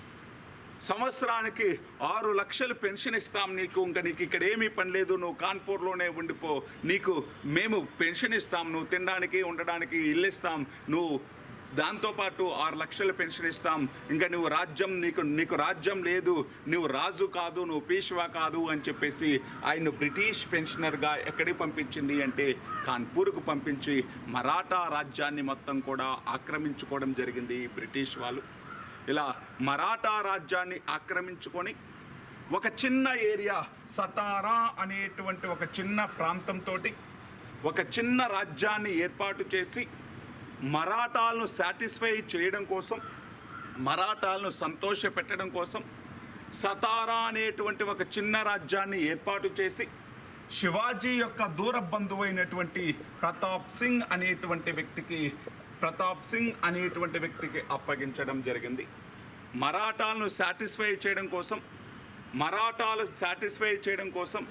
సంవత్సరానికి 6 లక్షలు పెన్షన్ ఇస్తాం నీకు, ఇంకా నీకు ఇక్కడ ఏమీ పని లేదు, నువ్వు కాన్పూర్లోనే ఉండిపో, నీకు మేము పెన్షన్ ఇస్తాం, నువ్వు తినడానికి ఉండడానికి ఇల్లు ఇస్తాం, నువ్వు దాంతోపాటు 6 లక్షల పెన్షన్ ఇస్తాం, ఇంకా నువ్వు నీకు రాజ్యం లేదు, నువ్వు రాజు కాదు, నువ్వు పేష్వా కాదు అని చెప్పేసి ఆయన బ్రిటిష్ పెన్షనర్గా ఎక్కడికి పంపించింది అంటే కాన్పూర్కు పంపించి మరాఠా రాజ్యాన్ని మొత్తం కూడా ఆక్రమించుకోవడం జరిగింది బ్రిటిష్ వాళ్ళు. ఇలా మరాఠా రాజ్యాన్ని ఆక్రమించుకొని ఒక చిన్న ఏరియా సతారా అనేటువంటి ఒక చిన్న ప్రాంతంతో ఒక చిన్న రాజ్యాన్ని ఏర్పాటు చేసి మరాఠాలను సాటిస్ఫై చేయడం కోసం, మరాఠాలను సంతోషపెట్టడం కోసం సతారా అనేటువంటి ఒక చిన్న రాజ్యాన్ని ఏర్పాటు చేసి శివాజీ యొక్క దూర బంధువైనటువంటి ప్రతాప్ సింగ్ అనేటువంటి వ్యక్తికి అప్పగించడం జరిగింది. మరాఠాలు సాటిస్ఫై చేయడం కోసం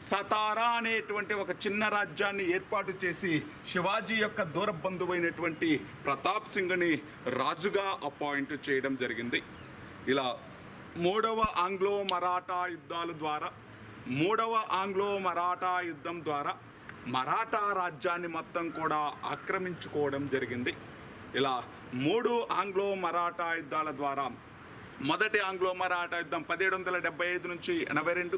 సతారా అనేటువంటి ఒక చిన్న రాజ్యాన్ని ఏర్పాటు చేసి శివాజీ యొక్క దూర బంధువైనటువంటి ప్రతాప్ సింగ్ని రాజుగా అపాయింట్ చేయడం జరిగింది. ఇలా 3వ ఆంగ్లో మరాఠా యుద్ధం ద్వారా మరాఠా రాజ్యాన్ని మొత్తం కూడా ఆక్రమించుకోవడం జరిగింది. ఇలా 3 ఆంగ్లో మరాఠా యుద్ధాల ద్వారా మొదటి ఆంగ్లో మరాఠా యుద్ధం 1775 నుంచి 82,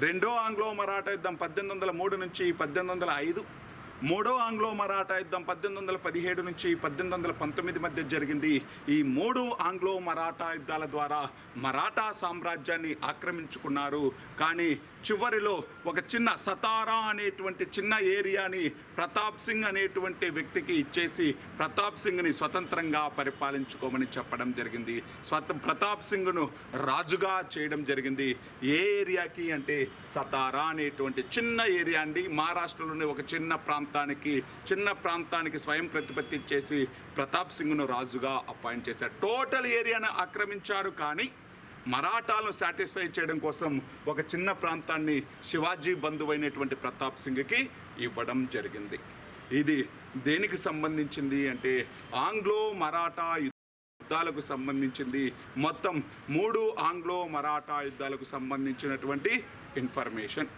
రెండో ఆంగ్లో మరాఠా యుద్ధం 1803 నుంచి 1805, మూడో ఆంగ్లో మరాఠా యుద్ధం 1817 నుంచి 1819 మధ్య జరిగింది. ఈ 3 ఆంగ్లో మరాఠా యుద్ధాల ద్వారా మరాఠా సామ్రాజ్యాన్ని ఆక్రమించుకున్నారు. కానీ చివరిలో ఒక చిన్న సతారా అనేటువంటి చిన్న ఏరియాని ప్రతాప్ సింగ్ అనేటువంటి వ్యక్తికి ఇచ్చేసి ప్రతాప్ సింగ్ని స్వతంత్రంగా పరిపాలించుకోమని చెప్పడం జరిగింది. ప్రతాప్ సింగ్ను రాజుగా చేయడం జరిగింది. ఏ ఏరియాకి అంటే సతారా అనేటువంటి చిన్న ఏరియా అండి. మహారాష్ట్రలోని ఒక చిన్న ప్రాంతానికి స్వయం ప్రతిపత్తి ఇచ్చేసి ప్రతాప్ సింగ్ను రాజుగా అపాయింట్ చేశారు. టోటల్ ఏరియాను ఆక్రమించారు, కానీ మరాఠాలను సాటిస్ఫై చేయడం కోసం ఒక చిన్న ప్రాంతాన్ని శివాజీ బంధువైనటువంటి ప్రతాప్ సింగ్కి ఇవ్వడం జరిగింది. ఇది దేనికి సంబంధించింది అంటే ఆంగ్లో మరాఠా యుద్ధాలకు సంబంధించింది. మొత్తం 3 ఆంగ్లో మరాఠా యుద్ధాలకు సంబంధించినటువంటి ఇన్ఫర్మేషన్.